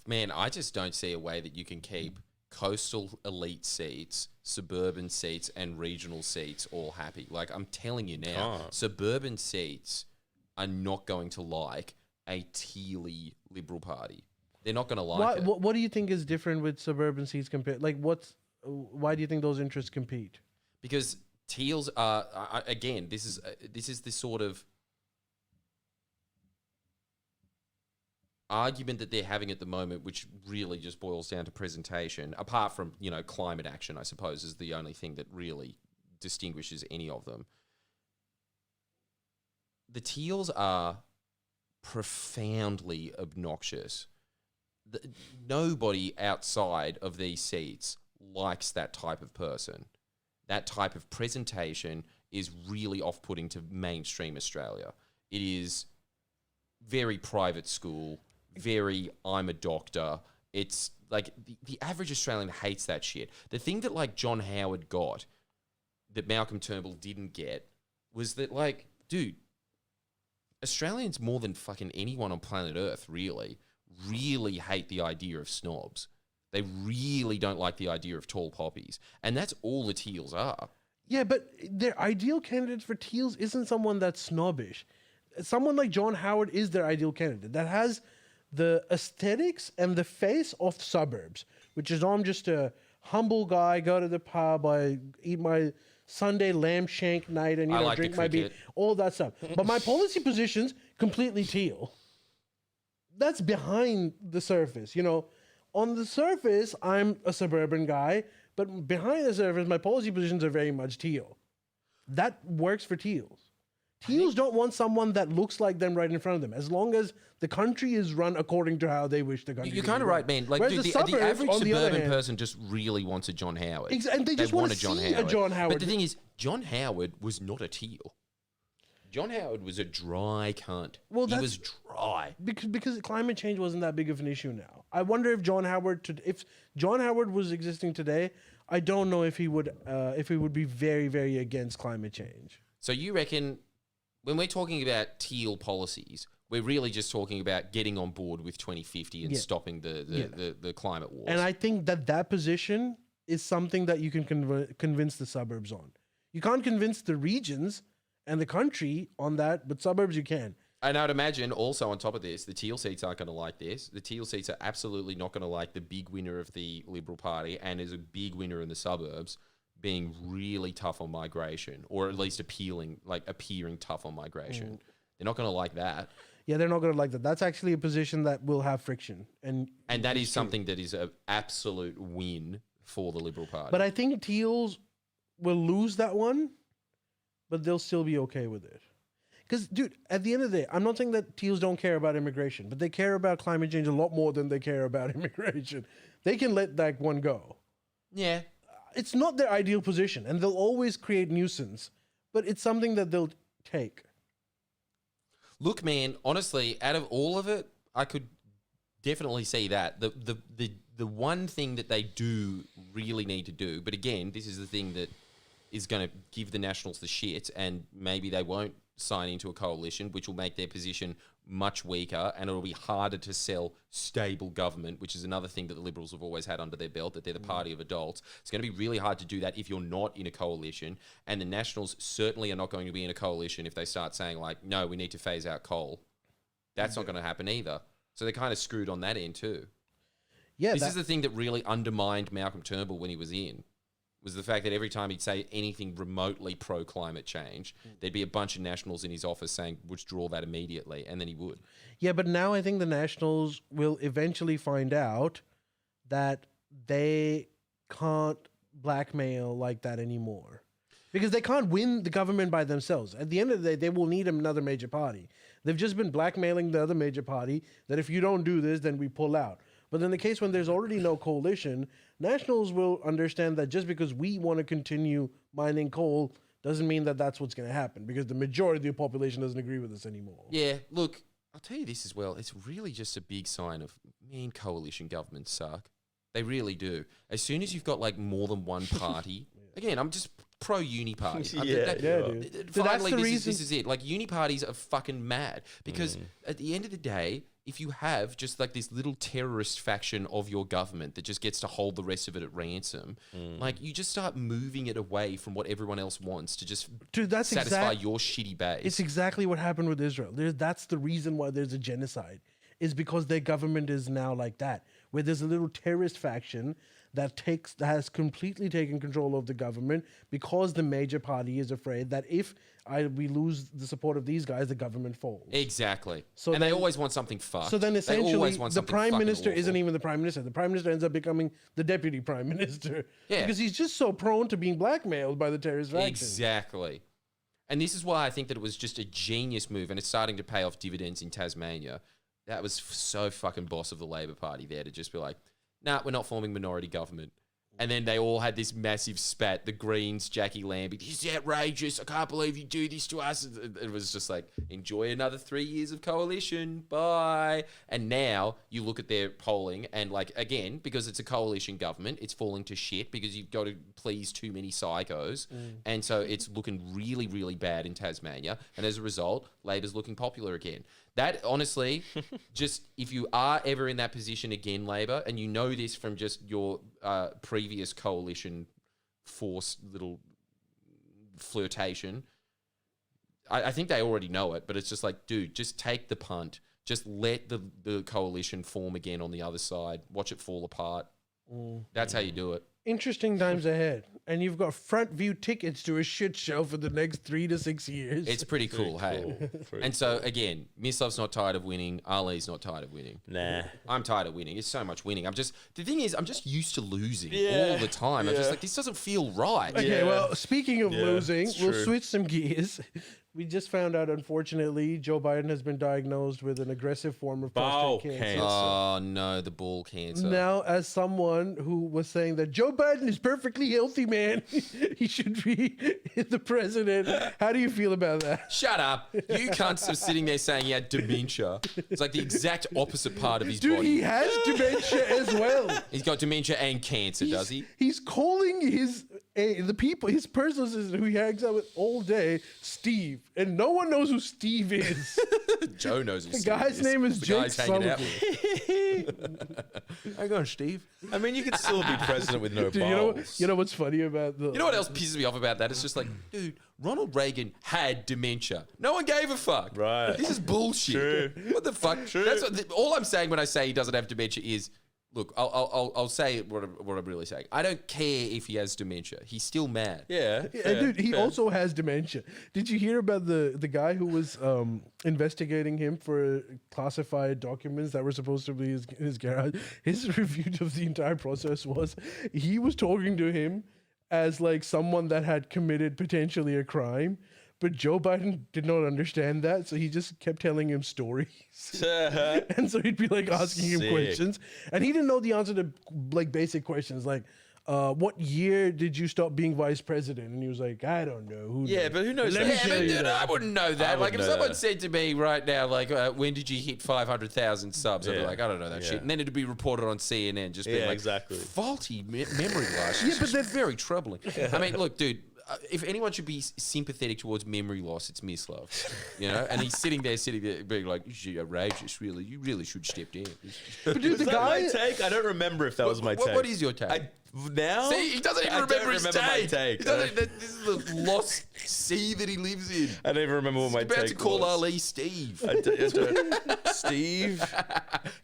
Man, I just don't see a way that you can keep coastal elite seats, suburban seats, and regional seats all happy. Like, I'm telling you now, suburban seats are not going to like a tealy Liberal Party. They're not going to like it. What do you think is different with suburban seats compared? Like, why do you think those interests compete? Because teals are, again, this is this sort of argument that they're having at the moment, which really just boils down to presentation, apart from, climate action, I suppose, is the only thing that really distinguishes any of them. The teals are profoundly obnoxious. Nobody outside of these seats likes that type of person. That type of presentation is really off-putting to mainstream Australia. It is very private school, very I'm a doctor. It's like the average Australian hates that shit. The thing that like John Howard got that Malcolm Turnbull didn't get was that like, dude, Australians more than fucking anyone on planet Earth really hate the idea of snobs. They really don't like the idea of tall poppies. And that's all the teals are. Yeah, but their ideal candidate for teals isn't someone that's snobbish. Someone like John Howard is their ideal candidate that has the aesthetics and the face of suburbs, which is I'm just a humble guy, go to the pub, I eat my Sunday lamb shank night and like drink my beer, all that stuff. But my policy position's completely teal. That's behind the surface, On the surface, I'm a suburban guy, but behind the surface, my policy positions are very much teal. That works for teals. Teals don't want someone that looks like them right in front of them, as long as the country is run according to how they wish the country. You're kind of right, man. Like, dude, the average suburban person just really wants a John Howard. And they just want to see a John Howard. But the thing is, John Howard was not a teal. John Howard was a dry cunt. Well, he was dry because climate change wasn't that big of an issue now. I wonder if John Howard was existing today, I don't know if he would be very, very against climate change. So you reckon when we're talking about teal policies, we're really just talking about getting on board with 2050 and stopping the climate wars? And I think that position is something that you can convince the suburbs on. You can't convince the regions and the country on that, but suburbs you can. And I'd imagine also on top of this, the teal seats aren't going to like this. The teal seats are absolutely not going to like the big winner of the Liberal Party and is a big winner in the suburbs being really tough on migration, or at least appearing tough on migration. They're not going to like that. Yeah, they're not going to like that. That's actually a position that will have friction. And that is something that is an absolute win for the Liberal Party. But I think teals will lose that one, but they'll still be okay with it. Because, dude, at the end of the day, I'm not saying that teals don't care about immigration, but they care about climate change a lot more than they care about immigration. They can let that one go. Yeah. It's not their ideal position, and they'll always create nuisance, but it's something that they'll take. Look, man, honestly, out of all of it, I could definitely see that. The one thing that they do really need to do, but again, this is the thing that is going to give the Nationals the shit, and maybe they won't sign into a coalition, which will make their position much weaker, and it'll be harder to sell stable government, which is another thing that the Liberals have always had under their belt, that they're the party of adults. It's going to be really hard to do that if you're not in a coalition, and the Nationals certainly are not going to be in a coalition if they start saying, like, no, we need to phase out coal. That's not going to happen either. So they're kind of screwed on that end too. Yeah, this is the thing that really undermined Malcolm Turnbull when he was in, was the fact that every time he'd say anything remotely pro-climate change, there'd be a bunch of Nationals in his office saying, withdraw that immediately, and then he would. Yeah, but now I think the Nationals will eventually find out that they can't blackmail like that anymore. Because they can't win the government by themselves. At the end of the day, they will need another major party. They've just been blackmailing the other major party that if you don't do this, then we pull out. But in the case when there's already no coalition, nationals will understand that just because we want to continue mining coal doesn't mean that that's what's going to happen, because the majority of the population doesn't agree with us anymore. Yeah, look, I'll tell you this as well. It's really just a big sign of, man, coalition governments suck. They really do. As soon as you've got like more than one party, again, I'm just pro uni party. dude. So that's Finally, the this is it. Like, uni parties are fucking mad because at the end of the day, if you have just like this little terrorist faction of your government that just gets to hold the rest of it at ransom, like you just start moving it away from what everyone else wants to just satisfy your shitty base. It's exactly what happened with Israel. That's the reason why there's a genocide, is because their government is now like that, where there's a little terrorist faction that has completely taken control of the government because the major party is afraid that if we lose the support of these guys, the government falls. Exactly. So and they always want something fucked. So then essentially the prime minister awful. isn't even the prime minister. The prime minister ends up becoming the deputy prime minister. Yeah. Because he's just so prone to being blackmailed by the terrorist faction. Exactly. And this is why I think that it was just a genius move, and it's starting to pay off dividends in Tasmania. That was so fucking boss of the Labor Party there to just be like, nah, we're not forming minority government. And then they all had this massive spat. The Greens, Jackie Lambie, this is outrageous. I can't believe you do this to us. It was just like, enjoy another 3 years of coalition. Bye. And now you look at their polling and like, again, because it's a coalition government, it's falling to shit because you've got to please too many psychos. And so it's looking really, really bad in Tasmania. And as a result, Labor's looking popular again. That, honestly, just if you are ever in that position again, Labor, and you know this from just your previous coalition force little flirtation, I think they already know it, but it's just like, dude, just take the punt. Just let the coalition form again on the other side. Watch it fall apart. That's how you do it. Interesting times ahead. And you've got front view tickets to a shit show for the next 3 to 6 years. It's pretty cool, hey? And so, again, Mislov's not tired of winning. Ali's not tired of winning. Nah. I'm tired of winning. It's so much winning. The thing is, I'm just used to losing all the time. I'm just like, this doesn't feel right. Okay, well, speaking of losing, it's we'll true. switch some gears. We just found out, unfortunately, Joe Biden has been diagnosed with an aggressive form of Bowel prostate cancer. cancer. Oh, no, the ball cancer. Now, as someone who was saying that Joe Biden is perfectly healthy, man, he should be the president, how do you feel about that? Shut up. You cunts are sitting there saying he had dementia. It's like the exact opposite part of his Dude, body. he has dementia as well. He's got dementia and cancer, does he? He's calling his personal assistant who he hangs out with all day, Steve. And no one knows who Steve is. Joe knows who The Steve guy's name is The Jake guy's hanging out Sullivan. with. How you going, Steve? I mean, you could still be president with no Dude, balls. you know what's funny about the... You know what else pisses me off about that? It's just like, dude, Ronald Reagan had dementia. No one gave a fuck. Right. This is bullshit. True. What the fuck? True. That's all I'm saying when I say he doesn't have dementia is, look, I'll say what I'm really saying. I don't care if he has dementia. He's still mad. Yeah. And dude, he also has dementia. Did you hear about the guy who was investigating him for classified documents that were supposed to be in his garage? His review of the entire process was he was talking to him as like someone that had committed potentially a crime. But Joe Biden did not understand that, so he just kept telling him stories. And so he'd be like asking him Sick. questions. And he didn't know the answer to like basic questions like, what year did you stop being vice president? And he was like, I don't know. Who Yeah, knows? but who knows Let me that? tell Yeah, but you dude, that. I wouldn't know that. I Like, if wouldn't know someone that. said to me right now, like, when did you hit 500,000 subs? I'd be Yeah. like, I don't know that Yeah. shit. And then it'd be reported on CNN, just being Yeah, like, exactly. faulty memory loss. Yeah, but that's very troubling. I mean, look, dude. If anyone should be sympathetic towards memory loss, it's Mislov, you know. And he's sitting there, being like, "You're outrageous, really. You really should step down." But dude, Was the that guy... my take? I don't remember if that was my take. What is your take? Now? See, he doesn't even I don't remember his remember my take. take. He doesn't, this is the lost sea that he lives in. I don't even remember what my He's about take to call was. Ali Steve. Steve.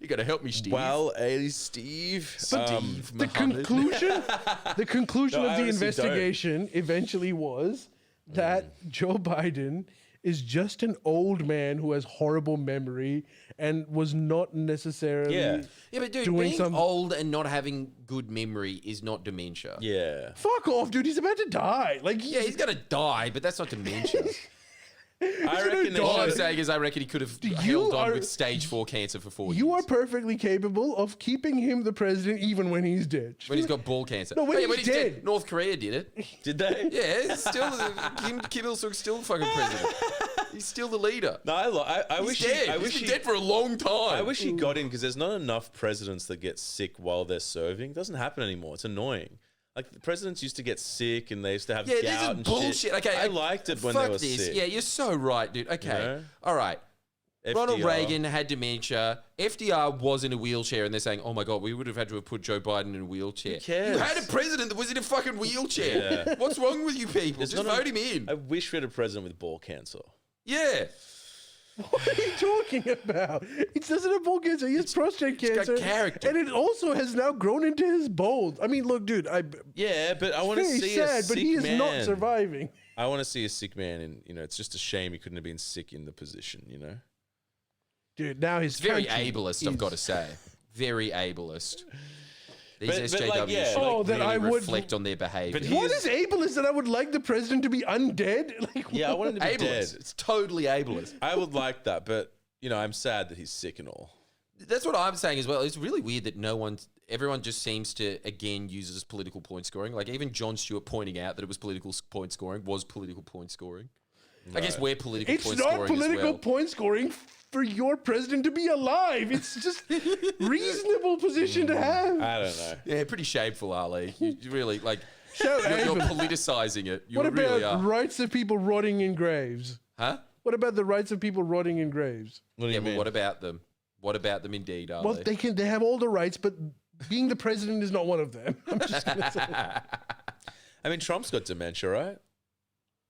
You got to help me, Steve. Well, Steve. Steve The Muhammad. conclusion No, of I the honestly investigation eventually was that Joe Biden is just an old man who has horrible memory and was not necessarily Yeah. Yeah, but dude, doing being some. old and not having good memory is not dementia. Yeah. Fuck off, dude! He's about to die. Like, Yeah, he's gonna die, but that's not dementia. I reckon they All I'm should- saying is I reckon he could have held on with stage 4 cancer for 4 years. you are perfectly capable of keeping him the president even when he's dead. When he's got ball cancer. No, when Oh, yeah, he's dead. North Korea did it. Did they? Yeah, it's still Kim Il-sung's still the fucking president. He's still the leader. No, I He's wish dead. I wish He's he been dead for a long time. I wish he got in because there's not enough presidents that get sick while they're serving. It doesn't happen anymore. It's annoying. Like the presidents used to get sick and they used to have Yeah, gout this is and bullshit. shit. Okay, I liked it when fuck they were this. sick. Yeah, you're so right, dude. Okay, know? all right. Ronald FDR. Reagan had dementia. FDR was in a wheelchair, and they're saying, "Oh my god, we would have had to have put Joe Biden in a wheelchair." Who cares? You had a president that was in a fucking wheelchair. Yeah. What's wrong with you people? There's Just not a- vote him in. I wish we had a president with ball cancer. Yeah. What are you talking about? He doesn't have ball cancer. He has prostate got cancer. character. And it also has now grown into his bones. I mean, look, dude, Yeah, but I want to very see a sad, sick but he is man. not surviving. I want to see a sick man, and it's just a shame he couldn't have been sick in the position. Dude, now his It's very country ableist, I've is- got to say. Very ableist. These But, SJWs like, yeah. should Oh, that really I would- reflect on their behaviour. But What He's- is ableist that I would like the president to be undead? Like, Yeah, I want him to be Ableist. dead. It's totally ableist. I would like that, but I'm sad that he's sick and all. That's what I'm saying as well. It's really weird that everyone just seems to, again, use it as political point scoring. Like even Jon Stewart pointing out that it was political point scoring was political point scoring. I guess we're political it's point not scoring political as well. point scoring for your president to be alive. It's just reasonable position to have. I don't know. Yeah, pretty shameful, Ali. You really, like, Shout you're out. politicizing it. You What about really are. rights of people rotting in graves? Huh? What about the rights of people rotting in graves? What do Yeah, you but mean? what about them? What about them indeed, Ali? Well, they have all the rights, but being the president is not one of them. I'm just gonna say. I mean, Trump's got dementia, right?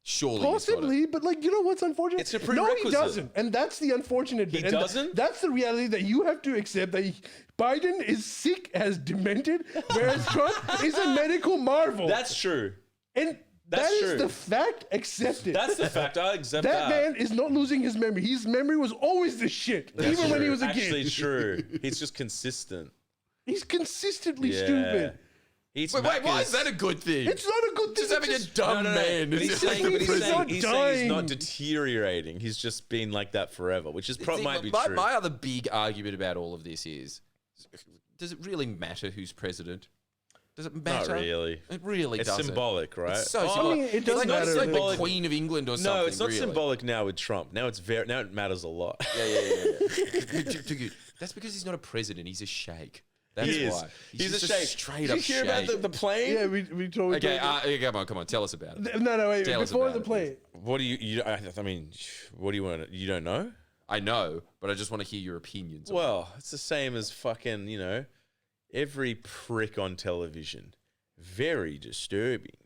Surely he's got it. Possibly, but you know what's unfortunate? It's a No, he prerequisite. doesn't, and that's the unfortunate He bit. And doesn't? that's the reality that you have to accept. That Biden is sick, has demented, whereas Trump is a medical marvel. That's true. and that's that is true. the fact. Accept it. That's the fact. I accept that that. man is not losing his memory. His memory was always the shit, even when he was a Actually kid. true. He's just consistent. He's consistently Yeah. stupid. He's Wait, why is that a good thing? It's not a good thing. Just having a dumb man. But he's is saying, just but he's He's saying, not he's saying he's not dying. deteriorating. He's just been like that forever, which is See, might be my, true. my other big argument about all of this is, does it really matter who's president? Does it matter? Not really. It really It's doesn't. symbolic, right? It's so Oh, symbolic. I mean, it It's does like, matter It's a like little. the Queen of England or something. No, it's not really. symbolic now with Trump. Now it matters a lot. Yeah. That's because he's not a president. He's a sheikh. That's He is. why. He's a just sheikh. straight Did up you hear sheikh. about the plane? Yeah, we told. Okay, come on. Tell us about it. No, wait. Tell us Before about the it, plane, What do you? I mean, what do you want? You don't know? I know, but I just want to hear your opinions. Well, it's the same as fucking every prick on television. Very disturbing.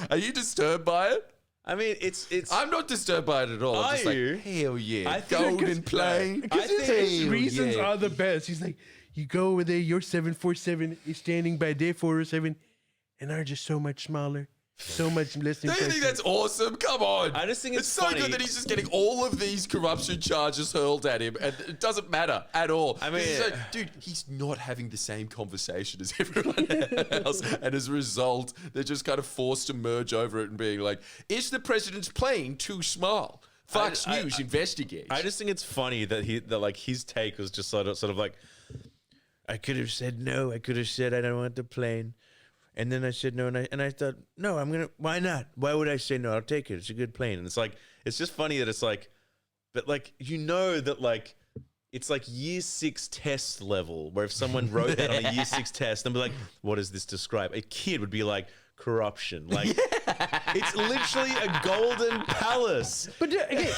Are you disturbed by it? I mean, it's. I'm not disturbed by it at all. I'm Are just like, you? hell yeah. I think- Golden no, plane. because think his hell reasons yeah. are the best. He's like, you go over there, your 747 is standing by their 407, and are just so much smaller, so much less Don't you think impressive. that's awesome? Come on. I just think it's so funny. good that he's just getting all of these corruption charges hurled at him, and it doesn't matter at all. I mean- He's like, dude, he's not having the same conversation as everyone else, and as a result, they're just kind of forced to merge over it and being like, is the president's plane too small? Fox I- News investigate. I just think it's funny that his take was just sort of like, I could have said no. I could have said I don't want the plane. And then I said no, and I thought, no, why not? Why would I say no? I'll take it. It's a good plane. And it's just funny that it's like, but like, that like, it's like year 6 test level, where if someone wrote that on a year 6 test and be like, what does this describe? A kid would be like, corruption. Like, it's literally a golden palace. But okay,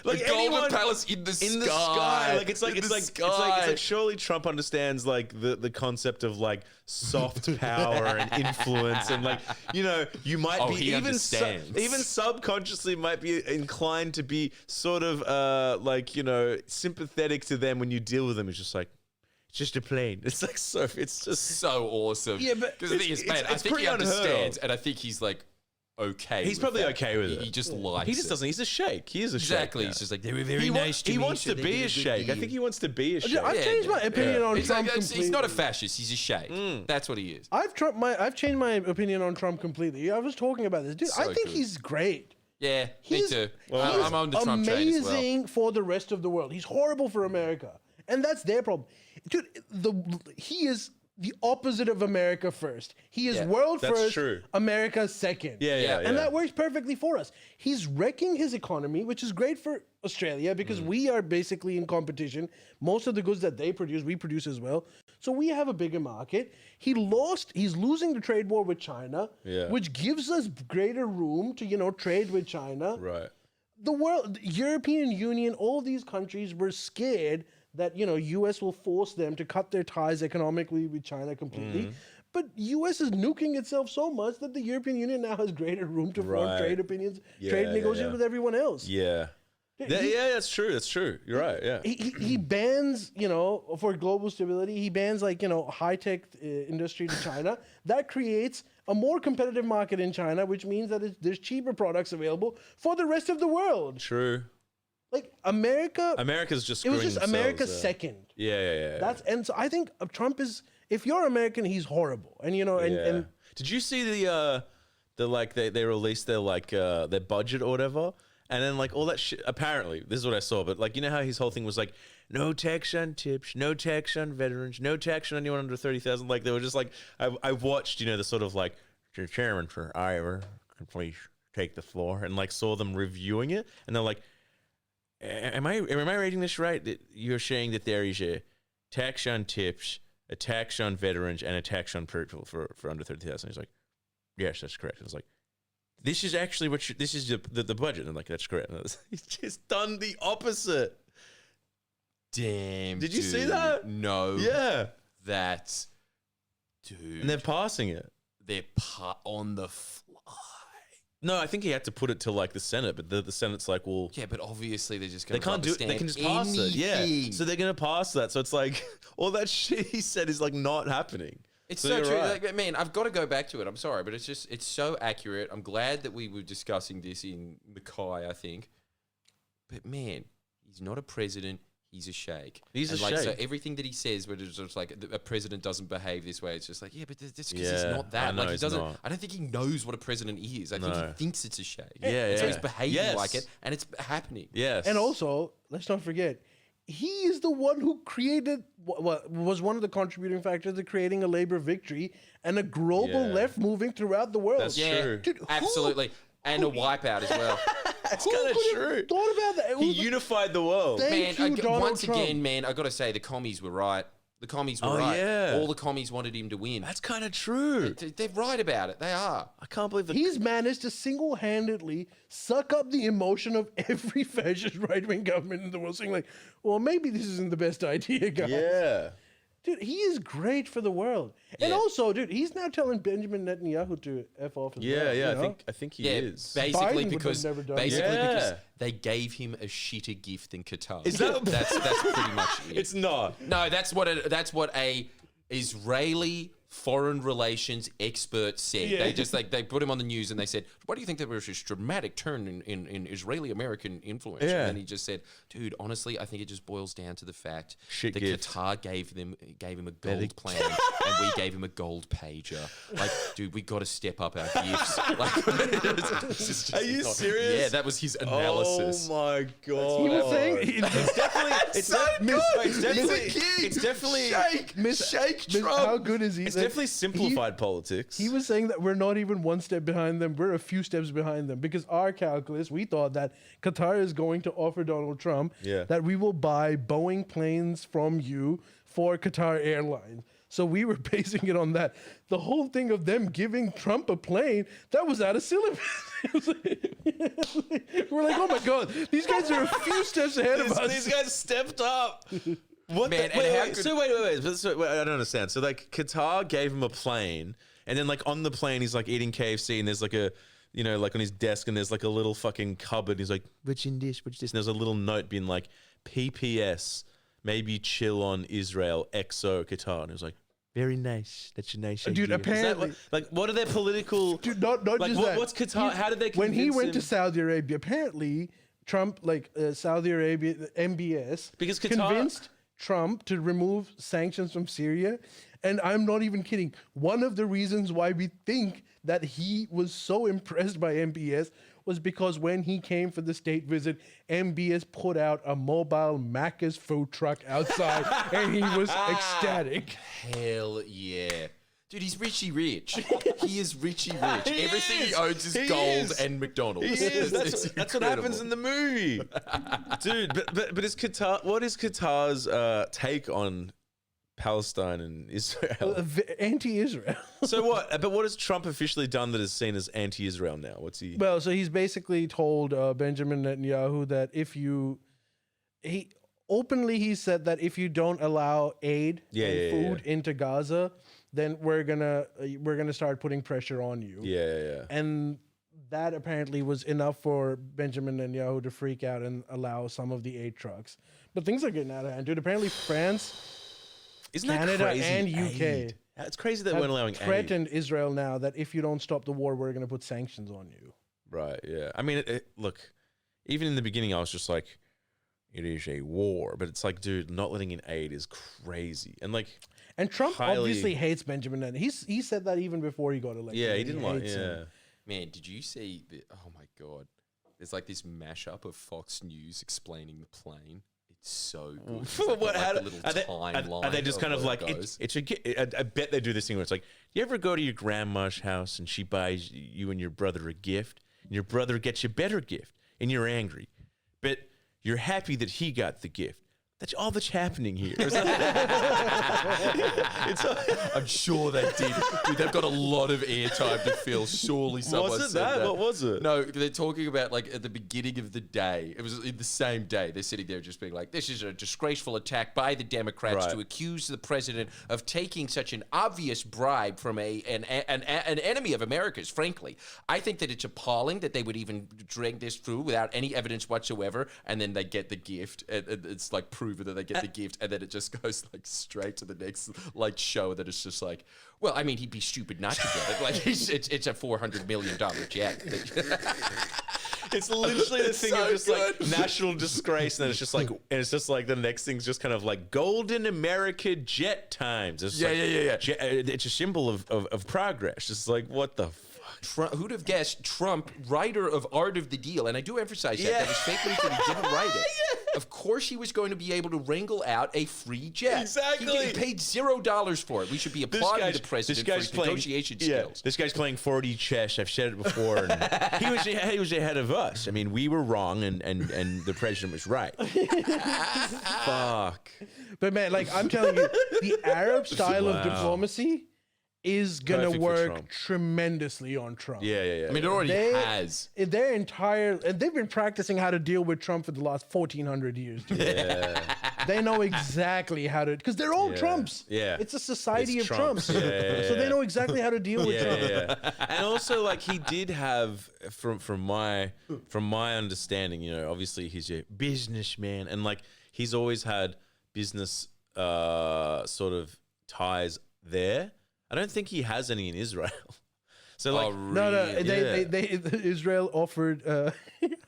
Like the Golden anyone- Palace in the in the sky. Like it's like In it's the like sky. it's like surely Trump understands like the concept of like soft power and influence and like you might Oh, be he understands. even subconsciously might be inclined to be sort of sympathetic to them when you deal with them. It's It's just a plane. It's like so. It's just So awesome. Yeah, but because the thing is, man, I it's think he pretty unheard of. understands, and I think he's like okay. He's with probably that. okay with it. He just likes. He just it. doesn't. He's a sheikh. He is a Exactly. sheikh. He's just like they were very He, nice to he me. wants so to they be did a good sheikh. I deal. think he wants to be a sheikh. I've changed my opinion on It's Trump like, completely. he's not a fascist. He's a sheikh. That's what he is. I've changed my opinion on Trump completely. I was talking about this, dude. So I think good. he's great. Yeah, He's, me too. He's I'm on the Trump train as well. amazing for the rest of the world. He's horrible for America, and that's their problem, dude. He is the opposite of America first. He is Yeah, world that's first, true. America second. Yeah. And that works perfectly for us. He's wrecking his economy, which is great for Australia because we are basically in competition. Most of the goods that they produce, we produce as well. So we have a bigger market. He's losing the trade war with China, which gives us greater room to, trade with China. Right. The world, the European Union, all these countries were scared that, US will force them to cut their ties economically with China completely. But US is nuking itself so much that the European Union now has greater room to form Right. trade opinions, Yeah, trade yeah, negotiate yeah. with everyone else. Yeah. That's true. That's true. You're right. Yeah. He bans, for global stability, he bans high-tech industry to China. That creates a more competitive market in China, which means that there's cheaper products available for the rest of the world. True. Like America, America's just it was screwing just America's themselves, second. Yeah. And so I think Trump is. If you're American, he's horrible, and and Did you see the they released their budget or whatever, and then all that shit? Apparently, this is what I saw, but how his whole thing was no tax on tips, no tax on veterans, no tax on anyone under 30,000. They were just I watched the sort of the chairman for Iowa can please take the floor, and saw them reviewing it, and they're like, am I reading this right? That you're saying that there is a tax on tips, a tax on veterans, and a tax on people for under 30,000. He's like, yes, that's correct. I was like, this is actually this is the budget. And that's correct. And he's just done the opposite. Damn. Did you see dude. that? No. Yeah. That's, dude. And they're passing it. They're on the fly. No, I think he had to put it to the Senate, but the Senate's well, Yeah, but obviously they're just they going to can't do it. They can just pass it. Yeah. anything. So they're going to pass that. So it's all that shit he said is not happening. It's So so you're true. right. Man, I've got to go back to it. I'm sorry, but it's so accurate. I'm glad that we were discussing this in Mackay, I think. But man, he's not a president. He's a sheikh. He's a So sheikh. everything that he says, where it's just a president doesn't behave this way, it's just yeah, but that's because he's Yeah, not that. I know He he's doesn't. not. I don't think he knows what a president is. I think No. he thinks it's a sheikh. Yeah, So yeah. he's behaving Yes. like it, and it's happening. Yes. And also, let's not forget, he is the one who created what was one of the contributing factors to creating a labor victory and a global Yeah. left moving throughout the world. That's Yeah, true. Dude, who- absolutely, and a wipeout as well. That's Who kind of could have true. thought about that? It He was- unified the world. Thank Man, you, Donald once Trump. again, man, I got to say the commies were right. The commies were Oh, right. yeah. All the commies wanted him to win. That's kind of true. They're right about it. They are. I can't believe that. He's managed to single-handedly suck up the emotion of every fascist right-wing government in the world, saying well, maybe this isn't the best idea, guys. Yeah. Dude, he is great for the world. And Yeah. also, dude, he's now telling Benjamin Netanyahu to F off as Yeah, well. yeah. you know? I think he Yeah, is. Biden basically would have because never done basically that. because Yeah. they gave him a shitter gift than Qatar. Is that- that's pretty much it. It's not. No, that's what a Israeli foreign relations expert said. Yeah. They just they put him on the news and they said, "Why do you think there was this dramatic turn in Israeli American influence?" Yeah. And then he just said, "Dude, honestly, I think it just boils down to the fact Shit that gift. Qatar gave him a gold plan and we gave him a gold pager. Dude, we got to step up our gifts." It's just Are you not- serious? Yeah, that was his analysis. Oh my god. He was saying, it's definitely it's definitely how good is he? It's That definitely simplified politics. He was saying that we're not even one step behind them. We're a few steps behind them because our calculus, we thought that Qatar is going to offer Donald Trump Yeah. that we will buy Boeing planes from you for Qatar Airlines. So we were basing it on that. The whole thing of them giving Trump a plane, that was out of syllabus. We're like, oh my God, these guys are a few steps ahead of us. These guys stepped up. What Man, the, and wait, how wait, could- so wait, I don't understand. So Qatar gave him a plane, and then on the plane he's eating KFC, and there's a on his desk, and there's a little fucking cupboard. He's like, what's in this? What's this? And there's a little note being PPS, maybe chill on Israel, XO Qatar. And it was like, very nice. That's a nice idea. Dude, Is that apparently- what are their political? Dude, not like, just that. what's Qatar? How did they When he convince went him? to Saudi Arabia, apparently Trump, Saudi Arabia, the MBS, Because Qatar- convinced Trump to remove sanctions from Syria. And I'm not even kidding. One of the reasons why we think that he was so impressed by MBS was because when he came for the state visit, MBS put out a mobile Macca's food truck outside and he was ecstatic. Hell yeah. Dude, he's Richie Rich. He is Richie Rich. He Everything is. he owns is He gold is. and McDonald's. He is. It's That's what happens in the movie, dude. But is Qatar? What is Qatar's take on Palestine and Israel? Anti-Israel. So what? But what has Trump officially done that is seen as anti-Israel now? What's he? Well, so he's basically told Benjamin Netanyahu that he openly said that if you don't allow aid and food into Gaza, then we're gonna start putting pressure on you. Yeah. And that apparently was enough for Benjamin Netanyahu to freak out and allow some of the aid trucks. But things are getting out of hand, dude. Apparently France, Isn't that Canada, crazy? and UK Aid. It's crazy that we're have allowing aid. threatened Israel now that if you don't stop the war, we're gonna put sanctions on you. Right. Yeah. I mean, look. Even in the beginning, I was just like, it is a war, but it's like, dude, not letting in aid is crazy, and like. And Trump Highly- obviously hates Benjamin Netanyahu. He said that even before he got elected. Yeah, that he didn't like. hates Yeah. him. Man, did you see oh my God. There's like this mashup of Fox News explaining the plane. It's so good. It's like What? got, How like, do- a little timeline. are they just kind of where like it goes. I bet they do this thing where it's like, you ever go to your grandma's house and she buys you and your brother a gift, and your brother gets you a better gift, and you're angry, but you're happy that he got the gift. That's all that's happening here. I'm sure they did. Dude, they've got a lot of airtime to fill. Surely someone Was it said that? that. What was it? No, they're talking about like at the beginning of the day. It was in the same day. They're sitting there just being like, this is a disgraceful attack by the Democrats Right. to accuse the president of taking such an obvious bribe from an enemy of America's, frankly. I think that it's appalling that they would even drag this through without any evidence whatsoever, and then they get the gift. And it's like proven that they get the gift, and then it just goes like straight to the next like show that it's just like, well, I mean, he'd be stupid not to get it. Like it's a $400 million check. It's literally the It's thing so of just like good. national disgrace, and then it's just like the next thing's just kind of like Golden America Jet Times. It's Yeah, like, yeah. It's a symbol of progress. Just like what the. Trump, who'd have guessed Trump, writer of Art of the Deal, and I do emphasize that was fake news that he didn't write it. Of course he was going to be able to wrangle out a free jet. Exactly. He paid $0 for it. We should be applauding the president for his negotiation skills. This guy's playing 4D chess. I've said it before. And he was ahead of us. I mean, we were wrong, and the president was right. Fuck. But man, like I'm telling you, the Arab style of Wow. diplomacy is gonna Perfect for work Trump. tremendously on Trump. Yeah. I mean, it already They- has. Their entire and they've been practicing how to deal with Trump for the last 1400 years. Dude. They know exactly how to because they're all Trumps. Yeah. It's a society It's of Trumps. Trumps. Yeah. So they know exactly how to deal with Trump. Yeah. And also, like, he did have, from my understanding, you know, obviously he's a businessman, and like he's always had business sort of ties there. I don't think he has any in Israel. So like, No, Yeah. they Israel offered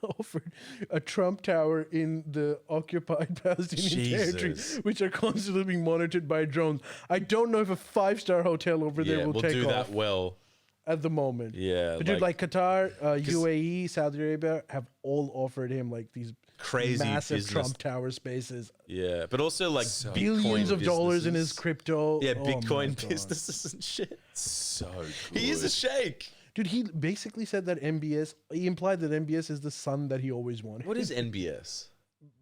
offered a Trump tower in the occupied Palestinian territory, Jesus. which are constantly being monitored by drones. I don't know if a 5-star hotel over there will we'll take do off that well. at the moment. Yeah, But dude, like Qatar, UAE, Saudi Arabia have all offered him like these crazy massive business. Trump tower spaces, Yeah, but also like billions of Bitcoin dollars in his businesses. crypto. Yeah, Oh my Bitcoin God. businesses and shit. So good. He is a sheikh. Dude, he basically said that MBS. He implied that MBS is the son that he always wanted. What is NBS?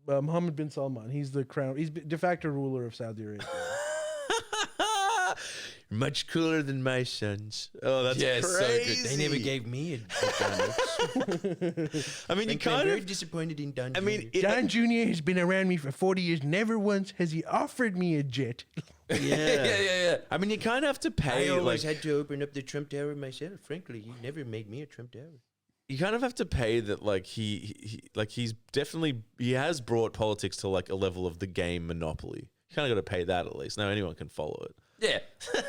Mohammed bin Salman? He's the crown. He's de facto ruler of Saudi Arabia. Much cooler than my sons. Oh, that's Yeah, so crazy. good. They never gave me a McDonald's. I mean, you I'm kind very of. disappointed in Don. I mean, Don Jr. has been around me for 40 years. Never once has he offered me a jet. yeah. I mean, you kind of have to pay. I always like, had to open up the Trump Tower myself. Frankly, you never made me a Trump Tower. you kind of have to pay that. Like he has brought politics to like a level of the game Monopoly. You kind of got to pay that at least. Now anyone can follow it. Yeah,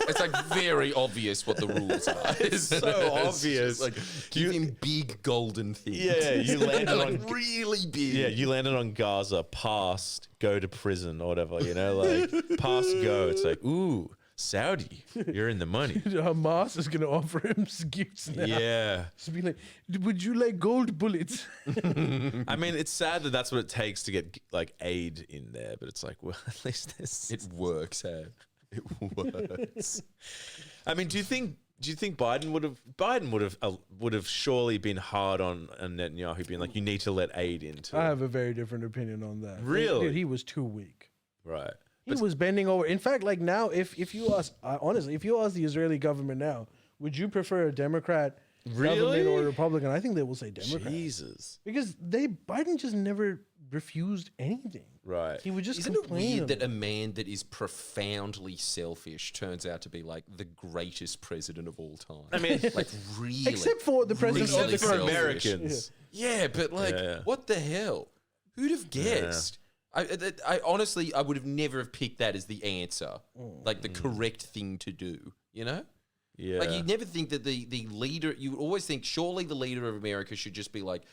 it's like very obvious what the rules are. It's so obvious. Like give him big golden things. Yeah, you landed like on really big. Yeah, you landed on Gaza, passed, go to prison or whatever. You know, like pass, go. It's like, ooh, Saudi, you're in the money. Hamas is gonna offer him gifts now. Yeah, Just be like, would you like gold bullets? I mean, it's sad that that's what it takes to get like aid in there, but it's like, well, at least this It works, hey. It works. I mean, do you think Biden would have surely been hard on Netanyahu, being like, you need to let aid into? I have a very different opinion on that. Really? Dude, he was too weak. Right. He was bending over. In fact, like now, if you ask, honestly, if you ask the Israeli government now, would you prefer a Democrat government or a Republican? I think they will say Democrat. Jesus. Because Biden just never refused anything. Right. He would just Isn't complain. it weird of that it. a man that is profoundly selfish turns out to be like the greatest president of all time? I mean, like really, Except for the president of really the for country. Americans. Yeah, but like, Yeah. what the hell? Who'd have guessed? I honestly, I would have never have picked that as the answer, like the correct thing to do. You know, Yeah. like you'd never think that the leader. You would always think surely the leader of America should just be like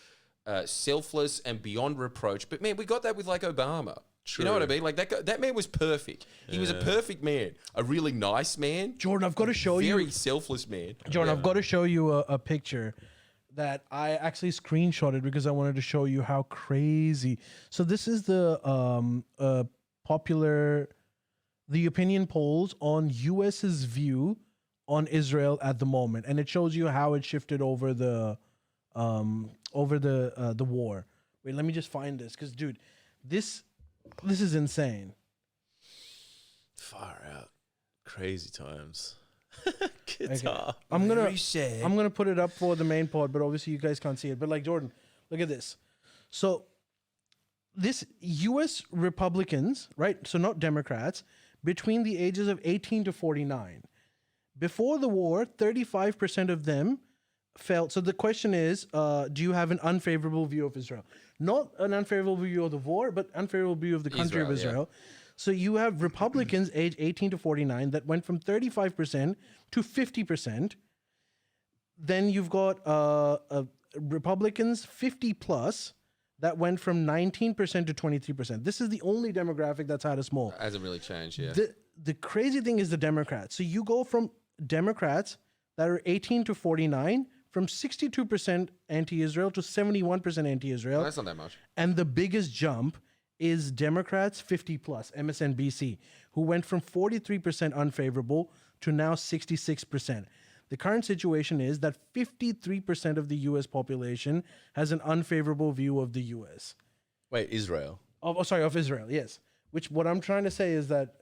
selfless and beyond reproach. But man, we got that with like Obama. True. You know what I mean? Like that man was perfect. He was a perfect man, a really nice man, Jordan, I've got to show you. very selfless man. Jordan, I've got to show you a picture that I actually screenshotted because I wanted to show you how crazy. So this is the the opinion polls on US's view on Israel at the moment, and it shows you how it shifted over the war. Wait, let me just find this because, dude, this is insane. Far out. Crazy times. Okay. Guitar. I'm gonna put it up for the main pod, but obviously you guys can't see it. But like Jordan, look at this. So this U.S. Republicans, right? So not Democrats, between the ages of 18 to 49. Before the war, 35% of them felt. So the question is, do you have an unfavorable view of Israel? Not an unfavorable view of the war, but unfavorable view of the country of Israel, Israel. So you have Republicans age 18 to 49 that went from 35% to 50%. Then you've got Republicans 50 plus that went from 19% to 23%. This is the only demographic that's had a small. Hasn't really changed, yeah. The crazy thing is the Democrats. So you go from Democrats that are 18 to 49 from 62% anti-Israel to 71% anti-Israel. Well, that's not that much. And the biggest jump is Democrats 50 plus, MSNBC, who went from 43% unfavorable to now 66%. The current situation is that 53% of the US population has an unfavorable view of the US. Wait, Israel. Of Israel, yes. Which what I'm trying to say is that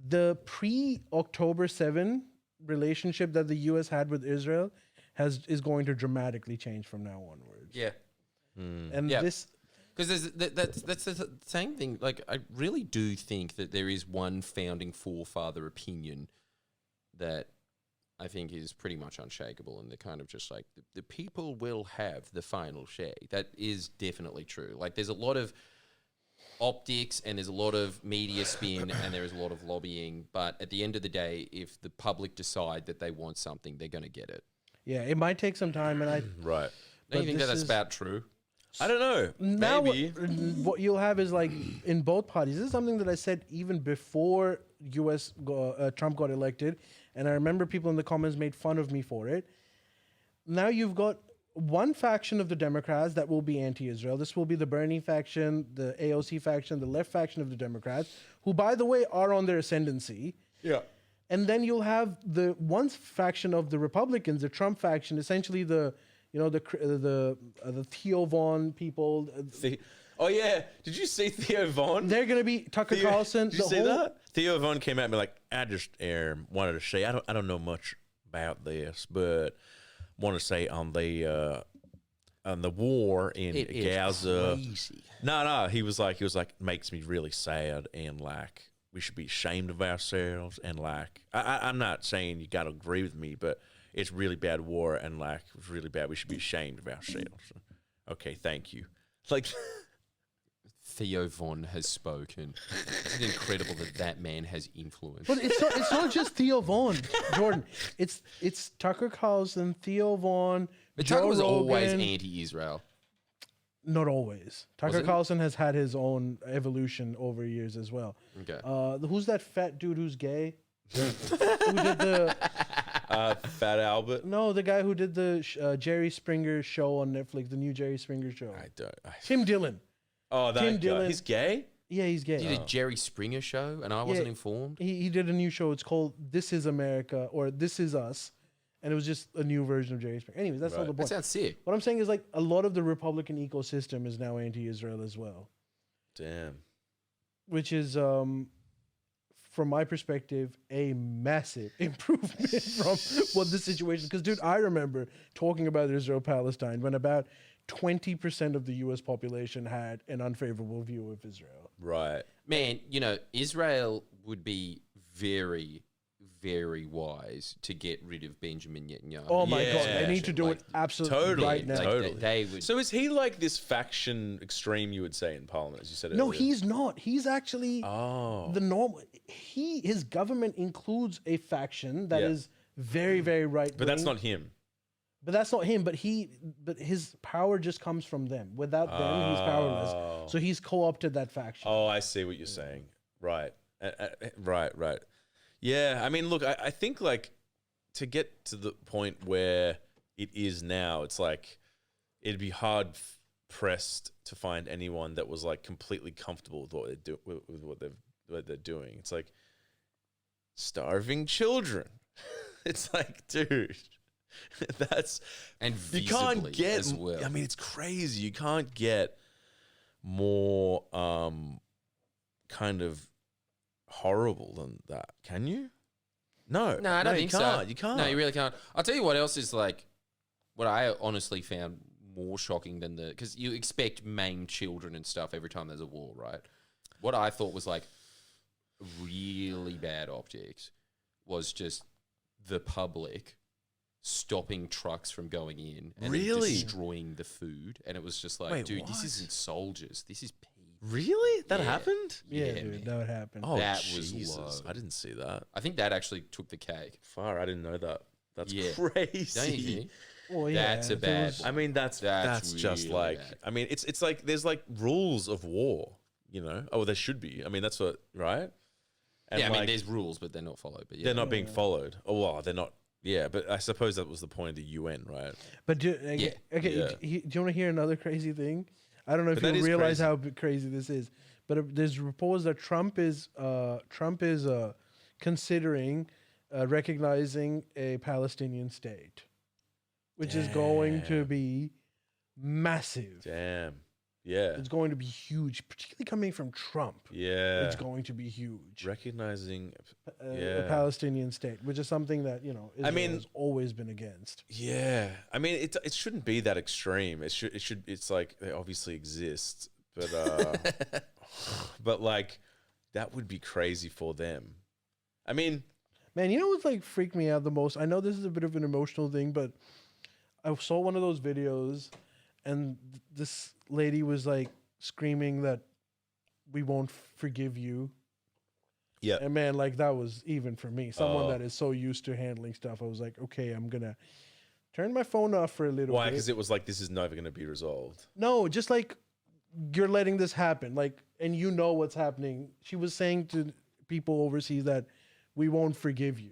the pre-October 7 relationship that the US had with Israel is going to dramatically change from now onwards. Yeah. And Yeah. this Because that's the same thing. Like, I really do think that there is one founding forefather opinion that I think is pretty much unshakable, and they're kind of just like, the people will have the final say. That is definitely true. Like, there's a lot of optics and there's a lot of media spin and there is a lot of lobbying, but at the end of the day, if the public decide that they want something, they're going to get it. Yeah, it might take some time, and I Right. Don't you think this that's is- about true? I don't know. now Maybe. what you'll have is like in both parties. This is something that I said even before Trump got elected, and I remember people in the comments made fun of me for it. Now you've got one faction of the Democrats that will be anti-Israel. This will be the Bernie faction, the AOC faction, the left faction of the Democrats, who, by the way, are on their ascendancy. Yeah. And then you'll have the one faction of the Republicans, the Trump faction, essentially the Theo Vaughn people. Oh yeah, did you see Theo Vaughn? They're going to be Tucker Carlson. Did you see that? Theo Vaughn came at me like, I just wanted to say, I don't know much about this, but want to say on the war in Gaza. Crazy. No, he was like, makes me really sad, and like we should be ashamed of ourselves, and like I'm not saying you got to agree with me, but it's really bad war and like it's really bad. We should be ashamed of ourselves. Okay, thank you. Like Theo Von has spoken. It's incredible that man has influence. But it's not just Theo Von, Jordan. It's Tucker Carlson, Theo Von, But Joe Tucker was Rogan. always anti-Israel. Not always. Tucker it? Carlson has had his own evolution over years as well. Okay. Who's that fat dude who's gay? Who did the Fat Albert. no? The guy who did the Jerry Springer show on Netflix, the new Jerry Springer show. Tim Dillon. Oh, that Tim guy. Dillon. He's gay? Yeah, he's gay. Did a Jerry Springer show and I wasn't informed? He did a new show. It's called This Is America or This Is Us. And it was just a new version of Jerry Springer. Anyways, that's not the That point. sounds sick. What I'm saying is like a lot of the Republican ecosystem is now anti-Israel as well. Damn. Which is, from my perspective, a massive improvement from what the situation. Because, dude, I remember talking about Israel-Palestine when about 20% of the U.S. population had an unfavorable view of Israel. Right. Man, Israel would be very, very wise to get rid of Benjamin Netanyahu. Oh my Yeah. God, they need to do Like, it absolutely totally, right now. totally. They would. So is he like this faction extreme you would say in Parliament, as you said earlier? No, he's not. He's actually the normal. His government includes a faction that is very, very right. But that's not him. But that's not him. But his power just comes from them. Without them, he's powerless. So he's co-opted that faction. Oh, I see what you're saying. Right. Right. Yeah, I mean, look, I think like to get to the point where it is now, it's like it'd be hard pressed to find anyone that was like completely comfortable with what they do with what they're doing. It's like starving children. It's like, dude, that's and you can't visibly get. as well. I mean, it's crazy. You can't get more kind of horrible than that, can you? No, I don't think you can't. so. You can't. No, you really can't. I'll tell you what else is like, what I honestly found more shocking than because you expect maimed children and stuff every time there's a war, right? What I thought was like really bad optics was just the public stopping trucks from going in and then Really? destroying the food. And it was just like, Wait, dude, this what? isn't soldiers. This is people. Really? That Yeah. happened? yeah, man. dude, that would happen. Oh, That was Jesus. low. I didn't see that. I think that actually took the cake. Far, I didn't know that. That's Yeah. crazy. Don't you think? Well, That's a if it bad was- one. I mean, that's just really like. bad. I mean, it's like there's like rules of war. Oh, there should be. I mean, that's what right. And Yeah, I mean, like, there's rules, but they're not followed. But yeah, they're not being followed. Oh, well, they're not. Yeah, but I suppose that was the point of the UN, right? But do, Yeah. okay, Yeah. do you want to hear another crazy thing? I don't know if But that you is realize crazy. how crazy this is, but there's reports that Trump is considering recognizing a Palestinian state, which is going to Damn. be massive. Damn. Yeah. It's going to be huge, particularly coming from Trump. Yeah. It's going to be huge. Recognizing. A yeah. Palestinian state, which is something that Israel mean- has always been against. Yeah. I mean, it shouldn't be that extreme. It's like they obviously exist, but but like that would be crazy for them. I mean, Man, you know what's like freaked me out the most? I know this is a bit of an emotional thing, but I saw one of those videos and this lady was like screaming that we won't forgive you. yeah. And man, like that was even for me, someone Oh. that is so used to handling stuff. I was like, okay, I'm going to turn my phone off for a little Why? bit. Because it was like this is never going to be resolved. No, just like you're letting this happen. Like, and you know what's happening. She was saying to people overseas that we won't forgive you.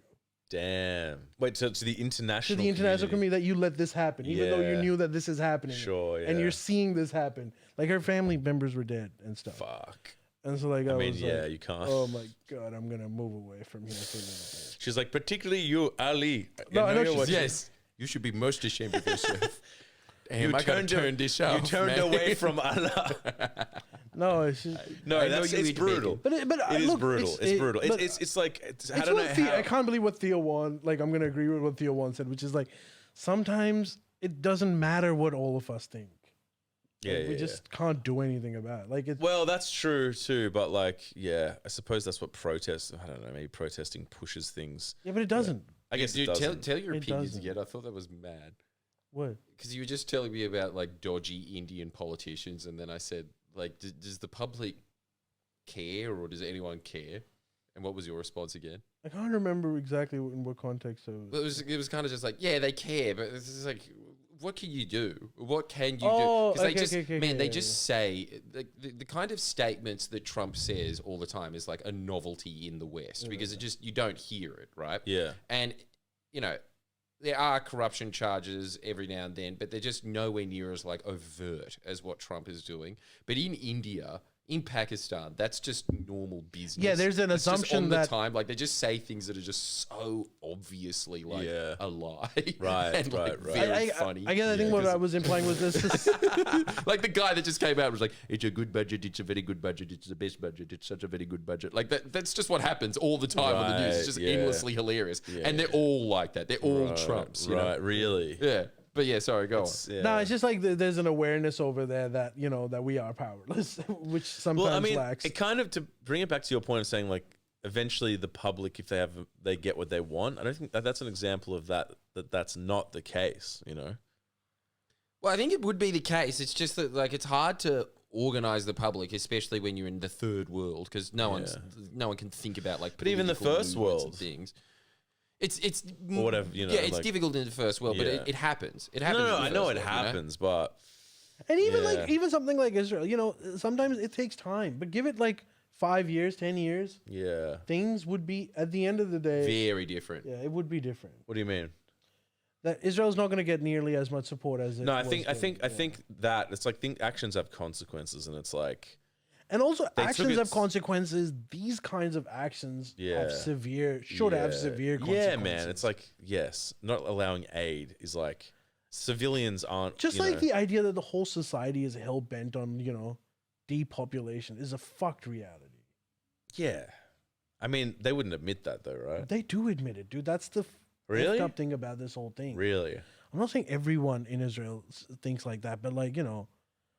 Damn. Wait, to the international To the international community that you let this happen, even though you Yeah. knew that this is happening. Sure, And yeah. you're seeing this happen. Like her family members were dead and stuff. Fuck. And so like I mean, was yeah, like, you can't. oh my God, I'm going to move away from here for a little bit. She's like, particularly you, Ali. No, I know you're she's- watching- Yes, you should be most ashamed of yourself. Damn, You I gotta turned turn this off. You turned man. away from Allah. No, it's just, No, I know that's you it's eat brutal. bacon. but It is look, brutal. It's brutal. but It's like I it's don't know what Theo, how. I can't believe what Theo won. Like I'm going to agree with what Theo won said, which is like sometimes it doesn't matter what all of us think. Yeah, Like, we just can't do anything about it. Like it's Well, that's true too, but like, yeah, I suppose that's what protest. I don't know. Maybe protesting pushes things. yeah, but it doesn't. I guess Dude, it tell, doesn't. tell your It opinions doesn't. again. I thought that was mad. What? Because you were just telling me about like dodgy Indian politicians, and then I said, like, does the public care, or does anyone care? And what was your response again? I can't remember exactly in what context. Well, it was kind of just like, yeah, they care, but it's just like, what can you do? What can you do? Oh, Because okay, they just, okay, man, okay, they yeah, just say the kind of statements that Trump says all the time is like a novelty in the West because it just you don't hear it, right? Yeah. And you know, there are corruption charges every now and then, but they're just nowhere near as like overt as what Trump is doing. But in India, in Pakistan, that's just normal business. Yeah, there's an It's just assumption on that- the time, like they just say things that are just so obviously like Yeah. a lie, Right, and like right, right. very funny. I guess I think what I was implying was this. Like the guy that just came out was like, "It's a good budget. It's a very good budget. It's the best budget. It's such a very good budget." Like that's just what happens all the time on the news. It's just Right, yeah. endlessly hilarious, Yeah. and they're all like that. They're all Right, Trumps, right? Really? Yeah, but yeah, sorry, go on. Yeah. No, it's just like there's an awareness over there that that we are powerless, which sometimes Well, I mean, lacks. it kind of, to bring it back to your point of saying like eventually the public, if they get what they want. I don't think that's an example of that's not the case. Well, I think it would be the case. It's just that like it's hard to organize the public, especially when you're in the third world, because no one can think about like. But even the political first movements world. and things. It's Or whatever, Yeah, it's like- difficult in the first world, but Yeah. it happens. It No, happens. in the I know first it world, you know? happens, but And even Yeah. like even something like Israel, sometimes it takes time, but give it like 5 years, 10 years, yeah. things would be at the end of the day. Very different. Yeah, it would be different. What do you mean? That Israel's not going to get nearly as much support as it No, I was think getting, yeah. that it's like actions have consequences, and it's like And also They took actions have it- consequences. These kinds of actions Yeah. have should have yeah. severe consequences. Yeah, man. It's like yes, not allowing aid is like civilians aren't just you like know- the idea that the whole society is hell bent on, depopulation is a fucked reality. Yeah, I mean they wouldn't admit that though, right? They do admit it, dude. That's the Really? effed up thing about this whole thing. Really? I'm not saying everyone in Israel thinks like that, but like,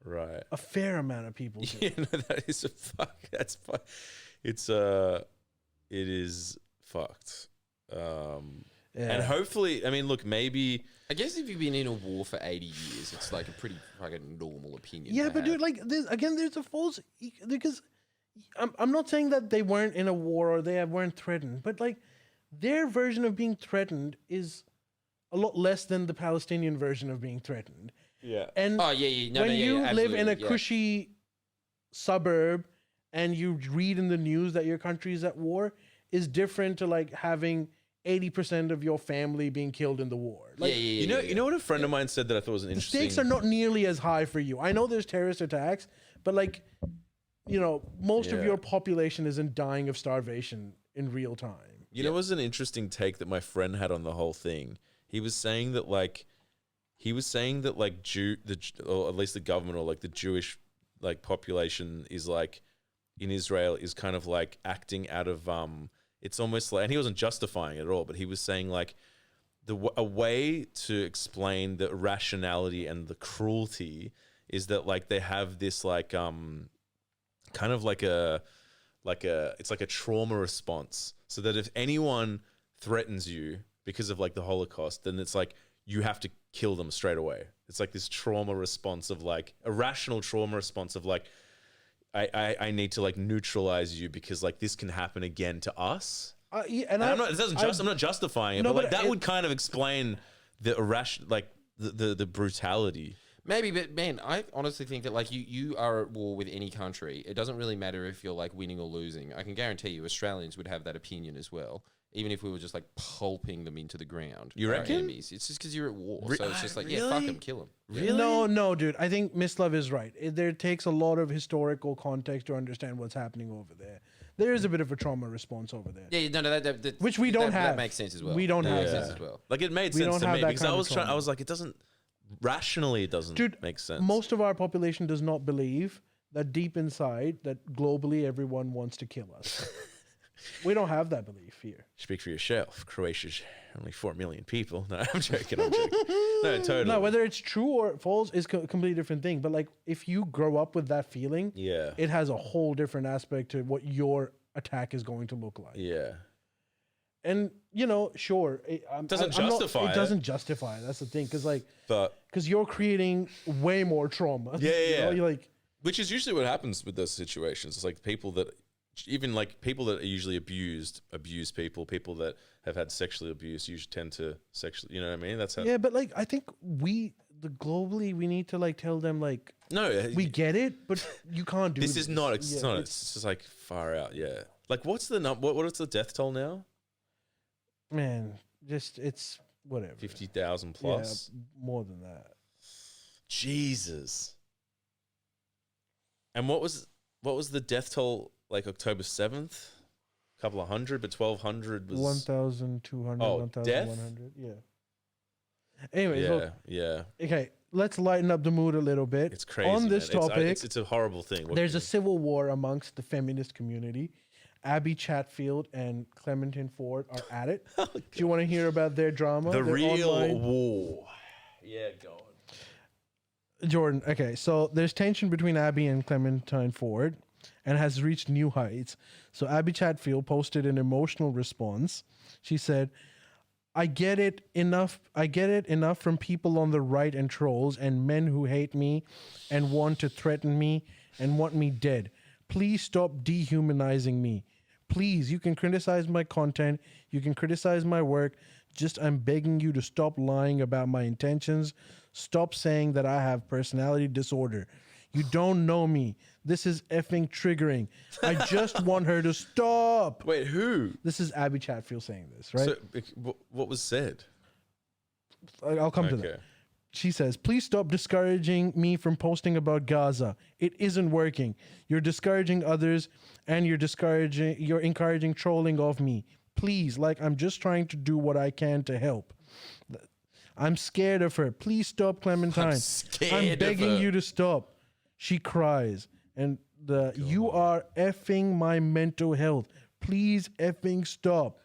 Right. a fair amount of people do. Yeah, no, that is a fuck. That's fuck. It's it is fucked. Yeah. And hopefully, I mean, look, maybe I guess if you've been in a war for 80 years, it's like a pretty fucking normal opinion. Yeah, to but have. dude, like there's a false because I'm not saying that they weren't in a war or they weren't threatened, but like their version of being threatened is a lot less than the Palestinian version of being threatened. yeah. And Oh yeah. No, when no, yeah, you yeah, live in a absolutely, yeah. cushy suburb and you read in the news that your country is at war is different to like having 80% of your family being killed in the war. Like, You know what a friend of mine said that I thought was an the interesting. stakes are not nearly as high for you. I know there's terrorist attacks, but like, most of Yeah. your population isn't dying of starvation in real time. You know, it was an interesting take that my friend had on the whole thing. He was saying that or at least the government or like the Jewish like population is like in Israel is kind of like acting out of it's almost like, and he wasn't justifying it at all, but he was saying like a way to explain the irrationality and the cruelty is that like they have this like kind of like it's like a trauma response, so that if anyone threatens you because of like the Holocaust, then it's like you have to kill them straight away. It's like this trauma response of like a rational trauma response of like I need to like neutralize you because like this can happen again to us. And I'm not justifying it, No, but like but that would kind of explain the irrational, like the brutality. Maybe, but man, I honestly think that like you are at war with any country. It doesn't really matter if you're like winning or losing. I can guarantee you Australians would have that opinion as well. Even if we were just like pulping them into the ground. You our reckon? enemies. It's just because you're at war. So it's just like, yeah, Really? fuck them, kill them. Really? No, dude. I think Mislav is right. There takes a lot of historical context to understand what's happening over there. There is a bit of a trauma response over there. Yeah, no, that Which we don't have. That makes sense as well. We don't That have makes that. sense as well. Like it made We sense don't to have me that because kind I of was trauma. like, it doesn't rationally, it doesn't Dude, make sense. Most of our population does not believe that deep inside that globally everyone wants to kill us. We don't have that belief here. Speak for yourself. Croatia's only 4 million people. No, I'm joking. No, totally. No, whether it's true or false is a completely different thing. But like, if you grow up with that feeling, Yeah. it has a whole different aspect to what your attack is going to look like. Yeah. And sure. Doesn't justify it it. doesn't justify it. That's the thing. But Because you're creating way more trauma. Yeah. You're like, which is usually what happens with those situations. It's like people that are usually abuse people that have had sexual abuse usually tend to sexually, you know what I mean? That's how. yeah, but like, I think globally, we need to like tell them like, No, we get it, but you can't do this. this is not. It's not. It's just like far out. Yeah. Like, what's the what is the death toll now? Man, it's whatever. 50,000 plus. Yeah, more than that. Jesus. And what was the death toll like October 7th? A couple of hundred, but 1,200 was 1,200, Oh, 1,100. Yeah. Anyways, yeah, look, yeah. okay, let's lighten up the mood a little bit. It's crazy. On this man. topic, it's a horrible thing. there's a civil war amongst the feminist community. Abbie Chatfield and Clementine Ford are at it. Do you want to hear about their drama? The their real online- war. Yeah, go on. Jordan, okay, so there's tension between Abbie and Clementine Ford and has reached new heights. So Abbie Chatfield posted an emotional response. She said, I get it enough from people on the right and trolls and men who hate me and want to threaten me and want me dead. Please stop dehumanizing me. Please, you can criticize my content. You can criticize my work. Just I'm begging you to stop lying about my intentions. Stop saying that I have personality disorder. You don't know me. This is effing triggering. I just want her to stop. Wait, who? This is Abbie Chatfield saying this, right? So, what was said? I'll come to that. She says, please stop discouraging me from posting about Gaza. It isn't working. You're discouraging others and you're encouraging trolling of me. Please, like I'm just trying to do what I can to help. I'm scared of her. Please stop, Clementine. I'm begging you to stop. She cries. And you are effing my mental health. Please effing stop.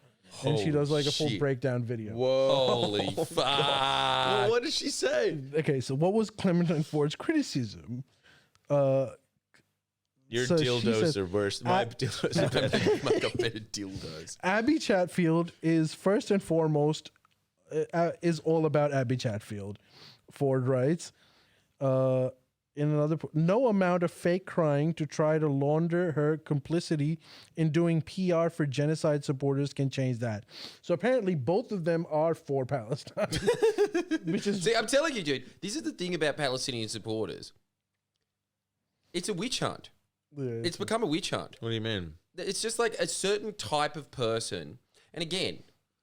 And she does like a full breakdown video. Whoa. Holy fuck. Well, what did she say? Okay, so what was Clementine Ford's criticism? Your so she dildos says, are worse. My dildos are better. I got better dildos. Abbie Chatfield is first and foremost is all about Abbie Chatfield. Ford writes, in another, no amount of fake crying to try to launder her complicity in doing PR for genocide supporters can change that. So apparently both of them are for Palestine. Which is See, I'm telling you, dude, this is the thing about Palestinian supporters. It's a witch hunt. It's become a witch hunt. What do you mean? It's just like a certain type of person. And again,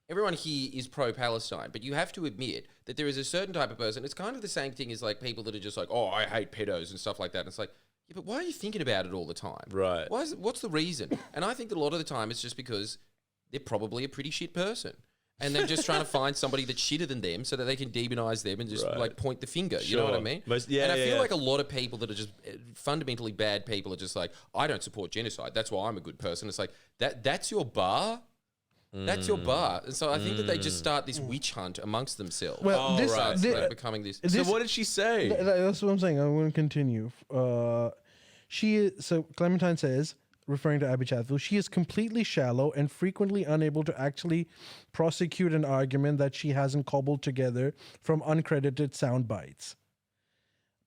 everyone here is pro-Palestine, but you have to admit that there is a certain type of person. It's kind of the same thing as like people that are just like, oh, I hate pedos and stuff like that. And it's like, yeah, but why are you thinking about it all the time? Right. What's the reason? And I think that a lot of the time it's just because they're probably a pretty shit person. And they're just trying to find somebody that's shitter than them so that they can demonize them and just like point the finger. You know what I mean? And I feel like a lot of people that are just fundamentally bad people are just like, I don't support genocide. That's why I'm a good person. It's like, that's your bar? That's your bar. And so I think that they just start this witch hunt amongst themselves. Well, like becoming this. So what did she say? That's what I'm saying. I'm going to continue. So Clementine says, referring to Abbie Chatfield, she is completely shallow and frequently unable to actually prosecute an argument that she hasn't cobbled together from uncredited sound bites.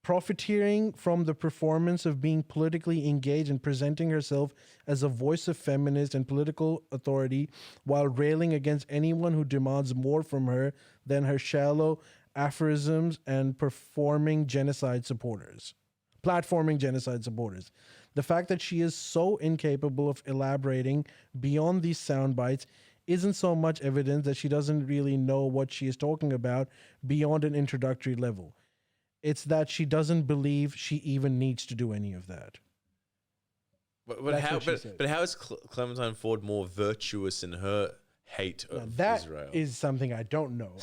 Profiteering from the performance of being politically engaged and presenting herself as a voice of feminist and political authority while railing against anyone who demands more from her than her shallow aphorisms and platforming genocide supporters. The fact that she is so incapable of elaborating beyond these sound bites isn't so much evidence that she doesn't really know what she is talking about beyond an introductory level. It's that she doesn't believe she even needs to do any of that. But how is Clementine Ford more virtuous in her hate of Israel? That is something I don't know.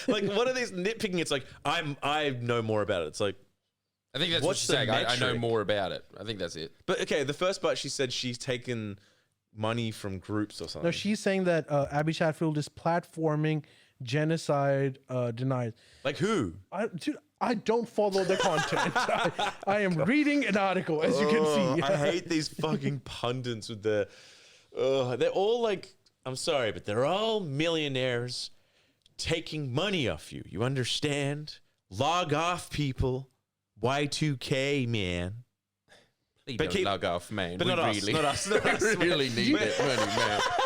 Like, what are these nitpicking? It's like, I know more about it. It's like, I think that's what she's saying. I know more about it. I think that's it. But okay, the first part she said she's taken money from groups or something. No, she's saying that Abbie Chatfield is platforming genocide denied. Like who? I don't follow the content. I am reading an article, as you can see. I hate these fucking pundits with they're all like I'm sorry, but they're all millionaires taking money off you. You understand? Log off, people. Y2K, man. You But don't keep- log off, man. But We not us, really, not us, not us. we really need that money,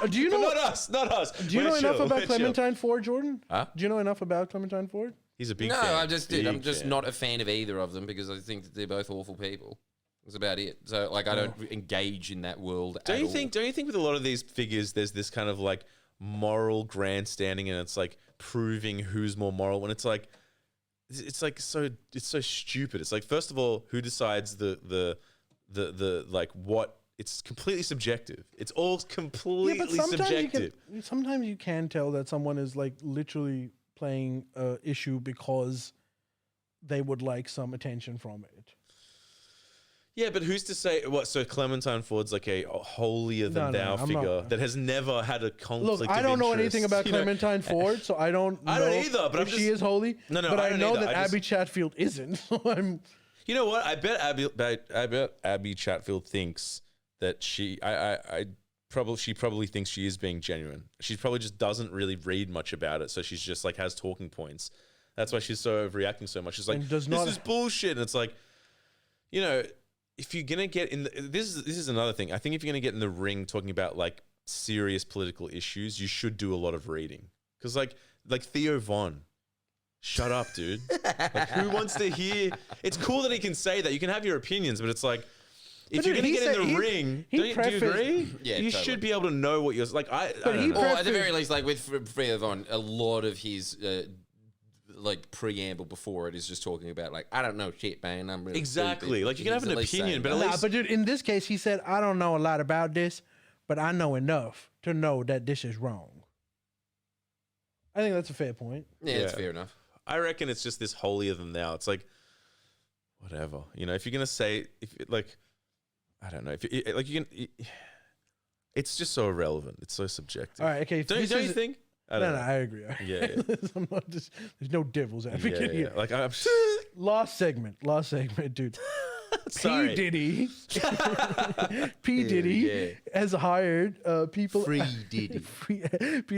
man. Do you know? Not us, not us. Do you know enough about Clementine Ford, Jordan? Huh? Do you know enough about Clementine Ford? He's a big No, fan. I'm just Big fan. not a fan of either of them because I think that they're both awful people. That's about it. So like I don't engage in that world. Don't at you all. think? Don't you think with a lot of these figures, there's this kind of like moral grandstanding, and it's like proving who's more moral. When it's like it's so stupid. It's like, first of all, who decides the like what? It's completely subjective. It's all completely subjective. Sometimes you can tell that someone is like literally playing an issue because they would like some attention from it. Yeah, but who's to say what? So Clementine Ford's like a holier than thou I'm figure not- that has never had a conflict. Look, I of don't know interest, anything about you know? Clementine Ford, so I don't know I don't either, but if I'm she just- is holy. No, but I I don't know either. that I just- Abbie Chatfield isn't. So I'm You know what? I bet Abbie Chatfield thinks that she probably thinks she is being genuine. She probably just doesn't really read much about it, so she's just like has talking points. That's why she's so overreacting so much. She's like, And does this not- is bullshit. And it's like, you know, if you're gonna get in, this is another thing. I think if you're gonna get in the ring talking about like serious political issues, you should do a lot of reading. Because like Theo Von. Shut up, dude. Like, who wants to hear? It's cool that he can say that. You can have your opinions, but it's like, if But you're dude, going to he get in said- the he- ring, he do you prefaced- agree? Yeah, you totally. should be able to know what you're like. I But don't he know. Or at the Preface- very least, like with Freya Von, a lot of his like preamble before it is just talking about like, I don't know shit, man. I'm really Exactly. stupid. Like, you can have He's an at least opinion, saying but that. at nah, least- but dude, in this case, he said, I don't know a lot about this, but I know enough to know that this is wrong. I think that's a fair point. Yeah, that's Yeah. fair enough. I reckon it's just this holier than thou. It's like, whatever. You know, if you're going to say, I don't know. If you, like, you can, it's just so irrelevant. It's so subjective. All right, okay. Don't you think? I No, don't no, know. I agree. Yeah, yeah. I'm not just, there's no devil's advocate Yeah, here. yeah. Like, I'm Last segment, dude. sorry. P. Diddy, P. Yeah, Diddy yeah. has hired people. Free Diddy. P.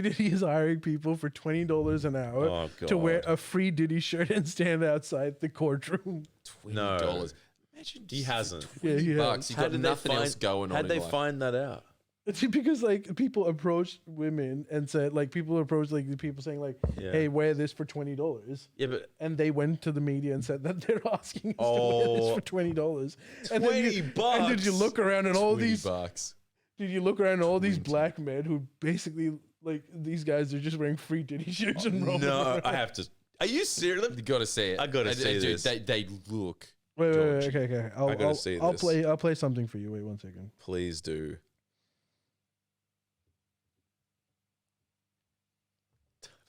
Diddy is hiring people for $20 an hour Oh, to wear God. a free Diddy shirt and stand outside the courtroom. No. $20. Imagine He hasn't. Yeah, yeah. bucks. You've got nothing else going on. How'd in they life. find that out? It's because like people approached women and said like people approached like the people saying like, Yeah. hey, wear this for $20. Yeah, but And they went to the media and said that they're asking us to wear this Oh. for $20. And then you, $20 and did you look around and all these $20. did you look around and all these black men who basically like these guys are just wearing free Diddy shirts and roaming no, around. I have to. Are you serious? You got to see it. I gotta see Dude, this. They look. Wait, George. okay. I gotta see this. I'll play something for you. Wait 1 second. Please do.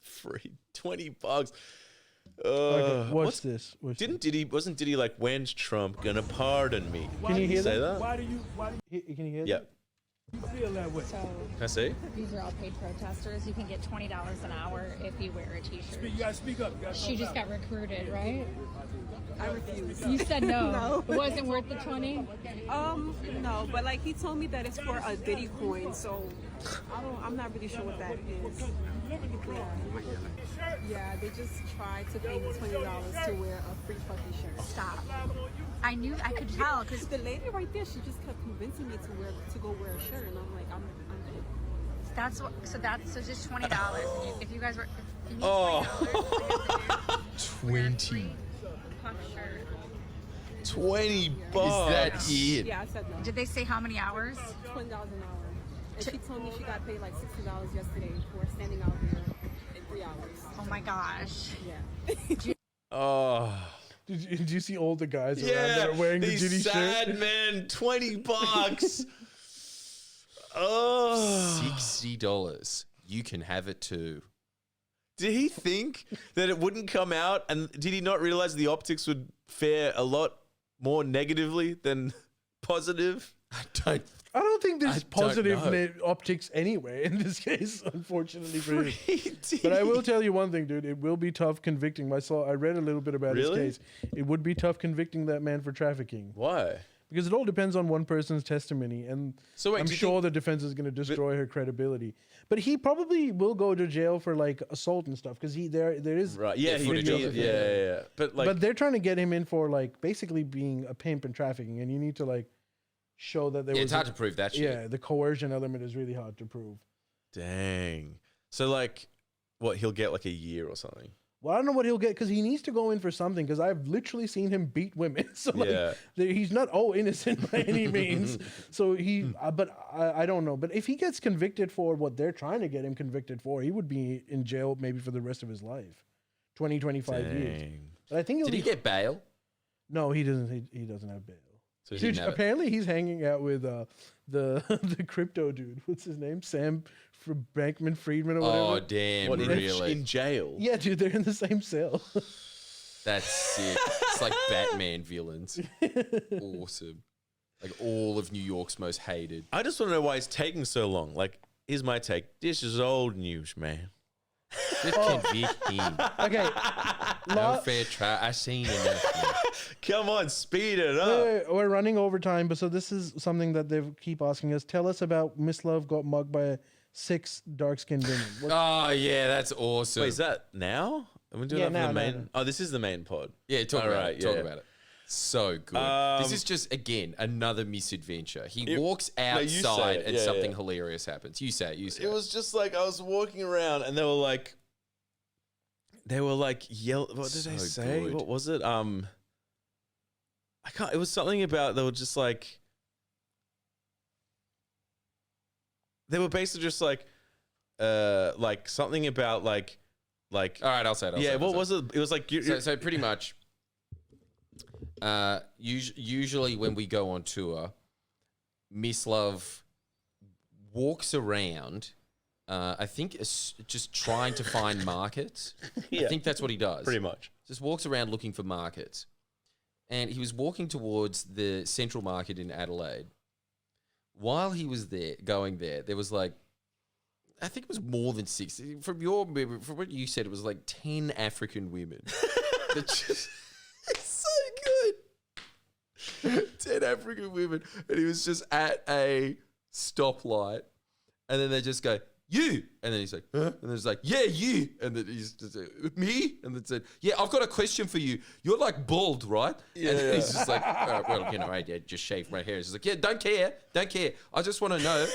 Free $20. Okay, watch this. Watch Wasn't Diddy like, when's Trump gonna pardon me? Can you hear say that? that? Can you hear Yeah. that? So Can I see? these are all paid protesters. You can get $20 an hour if you wear a T-shirt. You gotta speak up. She just got recruited, right? I refuse. You said no. No. It wasn't worth the 20. No, but like he told me that it's for a Diddy coin, so I'm not really sure what that is. Yeah, they just tried to pay me $20 to wear a free fucking shirt. Stop. I could tell because The lady right there, she just kept convincing me to go wear a shirt, and I'm like, I'm good. so just $20. If you guys were, if you need Oh. $20, puff shirt. $20. Is that it? Yeah, I said no. Did they say how many hours? $20 an hour. And she told me she got paid like $60 yesterday for standing out there in 3 hours. Oh my gosh. Yeah. Oh. Did you see all the guys around Yeah, there wearing the these Diddy sad shirt? men, $20. Oh. $60. You can have it too. Did he think that it wouldn't come out? And did he not realize the optics would fare a lot more negatively than positive? I don't think I there's don't positive know. optics anyway in this case, unfortunately for you. Free But I will Diddy. tell you one thing, dude. It will be tough convicting. I read a little bit about Really? his case. It would be tough convicting that man for trafficking Why? because it all depends on one person's testimony, and So wait, I'm do you sure the defense is going to destroy her credibility. But he probably will go to jail for like assault and stuff because there is Right. Yeah. He footage would of be, it. yeah. But like, but they're trying to get him in for like basically being a pimp and trafficking, and you need to like show that there Yeah, was it's hard to prove that shit. yeah, the coercion element is really hard to prove. dang. So like, what he'll get like a year or something. Well, I don't know what he'll get because he needs to go in for something because I've literally seen him beat women. So like, Yeah. he's not innocent by any means. So but I don't know. But if he gets convicted for what they're trying to get him convicted for, he would be in jail maybe for the rest of his life, 25 years. Dang. But I think he'll Did he get bail? No, he doesn't. He doesn't have bail. So he Dude, didn't have it. apparently he's hanging out with the crypto dude. What's his name? Sam Bankman Friedman or whatever. Oh, damn, what, really? in jail? Yeah, dude, they're in the same cell. That's sick. It's like Batman villains. Awesome. Like all of New York's most hated. I just want to know why it's taking so long. Like, here's my take. This is old news, man. Just convict him. Okay, No fair trial. I seen enough. Man. Come on, speed it up. we're running overtime, but so this is something that they keep asking us. Tell us about Miss Love got mugged by 6 dark-skinned women. What- Oh, yeah, that's awesome. Wait, is that now? Are we doing Yeah, that for now, the main? now. Oh, this is the main pod. Yeah, talk All about right, it. Talk yeah. about it. So good. This is just, again, another misadventure. He walks you say outside it. and Yeah, something yeah. hilarious happens. You say it. You say it. It was just like I was walking around and they were like yell. What did they So say? good. What was it? I can't. It was something about they were just like they were basically just like something about like All right, I'll say it. yeah. What was it? It was like So pretty much, usually when we go on tour, Miss Love walks around. I think it's just trying to find markets. Yeah. I think that's what he does. pretty much. Just walks around looking for markets. And he was walking towards the Central Market in Adelaide. While he was going there, there was like, I think it was more than 6. From what you said, it was like 10 African women. That just, it's so good. 10 African women. And he was just at a stoplight. And then they just go, you. And then he's like, huh? And then he's like, yeah, you. And then he's just like, me? And then said, yeah, I've got a question for you. You're like bald, right? Yeah, And yeah. he's just like, well, you know, I just shaved my hair. He's like, yeah, don't care. I just want to know,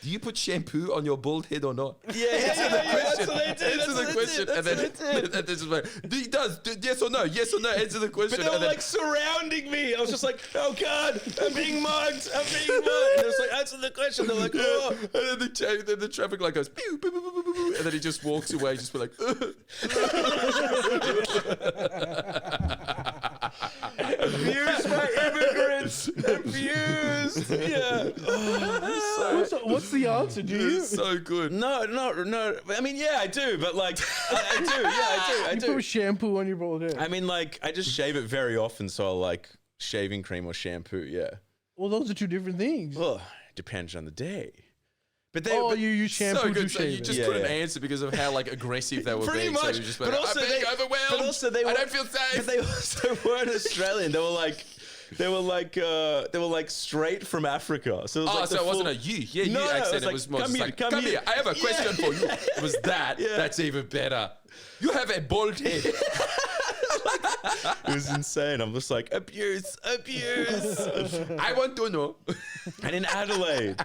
do you put shampoo on your bald head or not? Answer the question. Answer the question. And then this is like, he does. Yes or no? Yes or no? Answer the question. But they were And then- like surrounding me. I was just like, oh God, I'm being mugged. I'm being mugged. And it was like, answer the question. They're like, oh. And then the traffic light goes, pew, pew, pew, pew, pew, pew, and then he just walks away, just be like, Abused by immigrants. Abused. Yeah. What's the answer? Do you? it's so good. No. I mean, yeah, I do, but like, I do. Yeah, I You do. put shampoo on your bald head. I mean, like, I just shave it very often, so I'll like shaving cream or shampoo. Yeah. Well, those are 2 different things. Well, depends on the day. But they. Oh, but- you use shampoo So to good. So you shave just it. Yeah, couldn't yeah. answer because of how like aggressive they were Pretty being. much. So you just But went, also I'm being they- overwhelmed. but also they I were- don't feel safe. But they also weren't Australian. They were like straight from Africa. So it was Oh, like so the it wasn't full- a you No, accent. it It was was more like, just come like, here, come come here. here. I have a question for you. It was that. Yeah. That's even better. You have a bald head. It was insane. I'm just like, abuse. I want to know. And in Adelaide.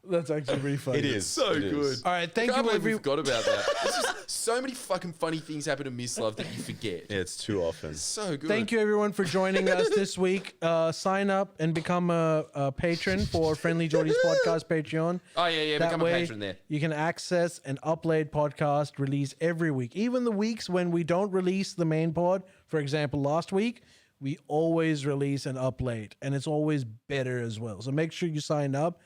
That's actually really funny. It is. So It is. good. All right, thank I can't you, believe we everyone. forgot about that. There's just so many fucking funny things happen to Miss Love that you forget. Yeah, it's too often. So good. Thank you, everyone, for joining us this week. Sign up and become a patron for Friendly Jordy's podcast Patreon. Oh, yeah, That become a way, patron there. You can access an upload podcast release every week. Even the weeks when we don't release the main pod, for example, last week, we always release an upload, and it's always better as well. So make sure you sign up.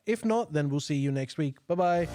If not, then we'll see you next week. Bye-bye.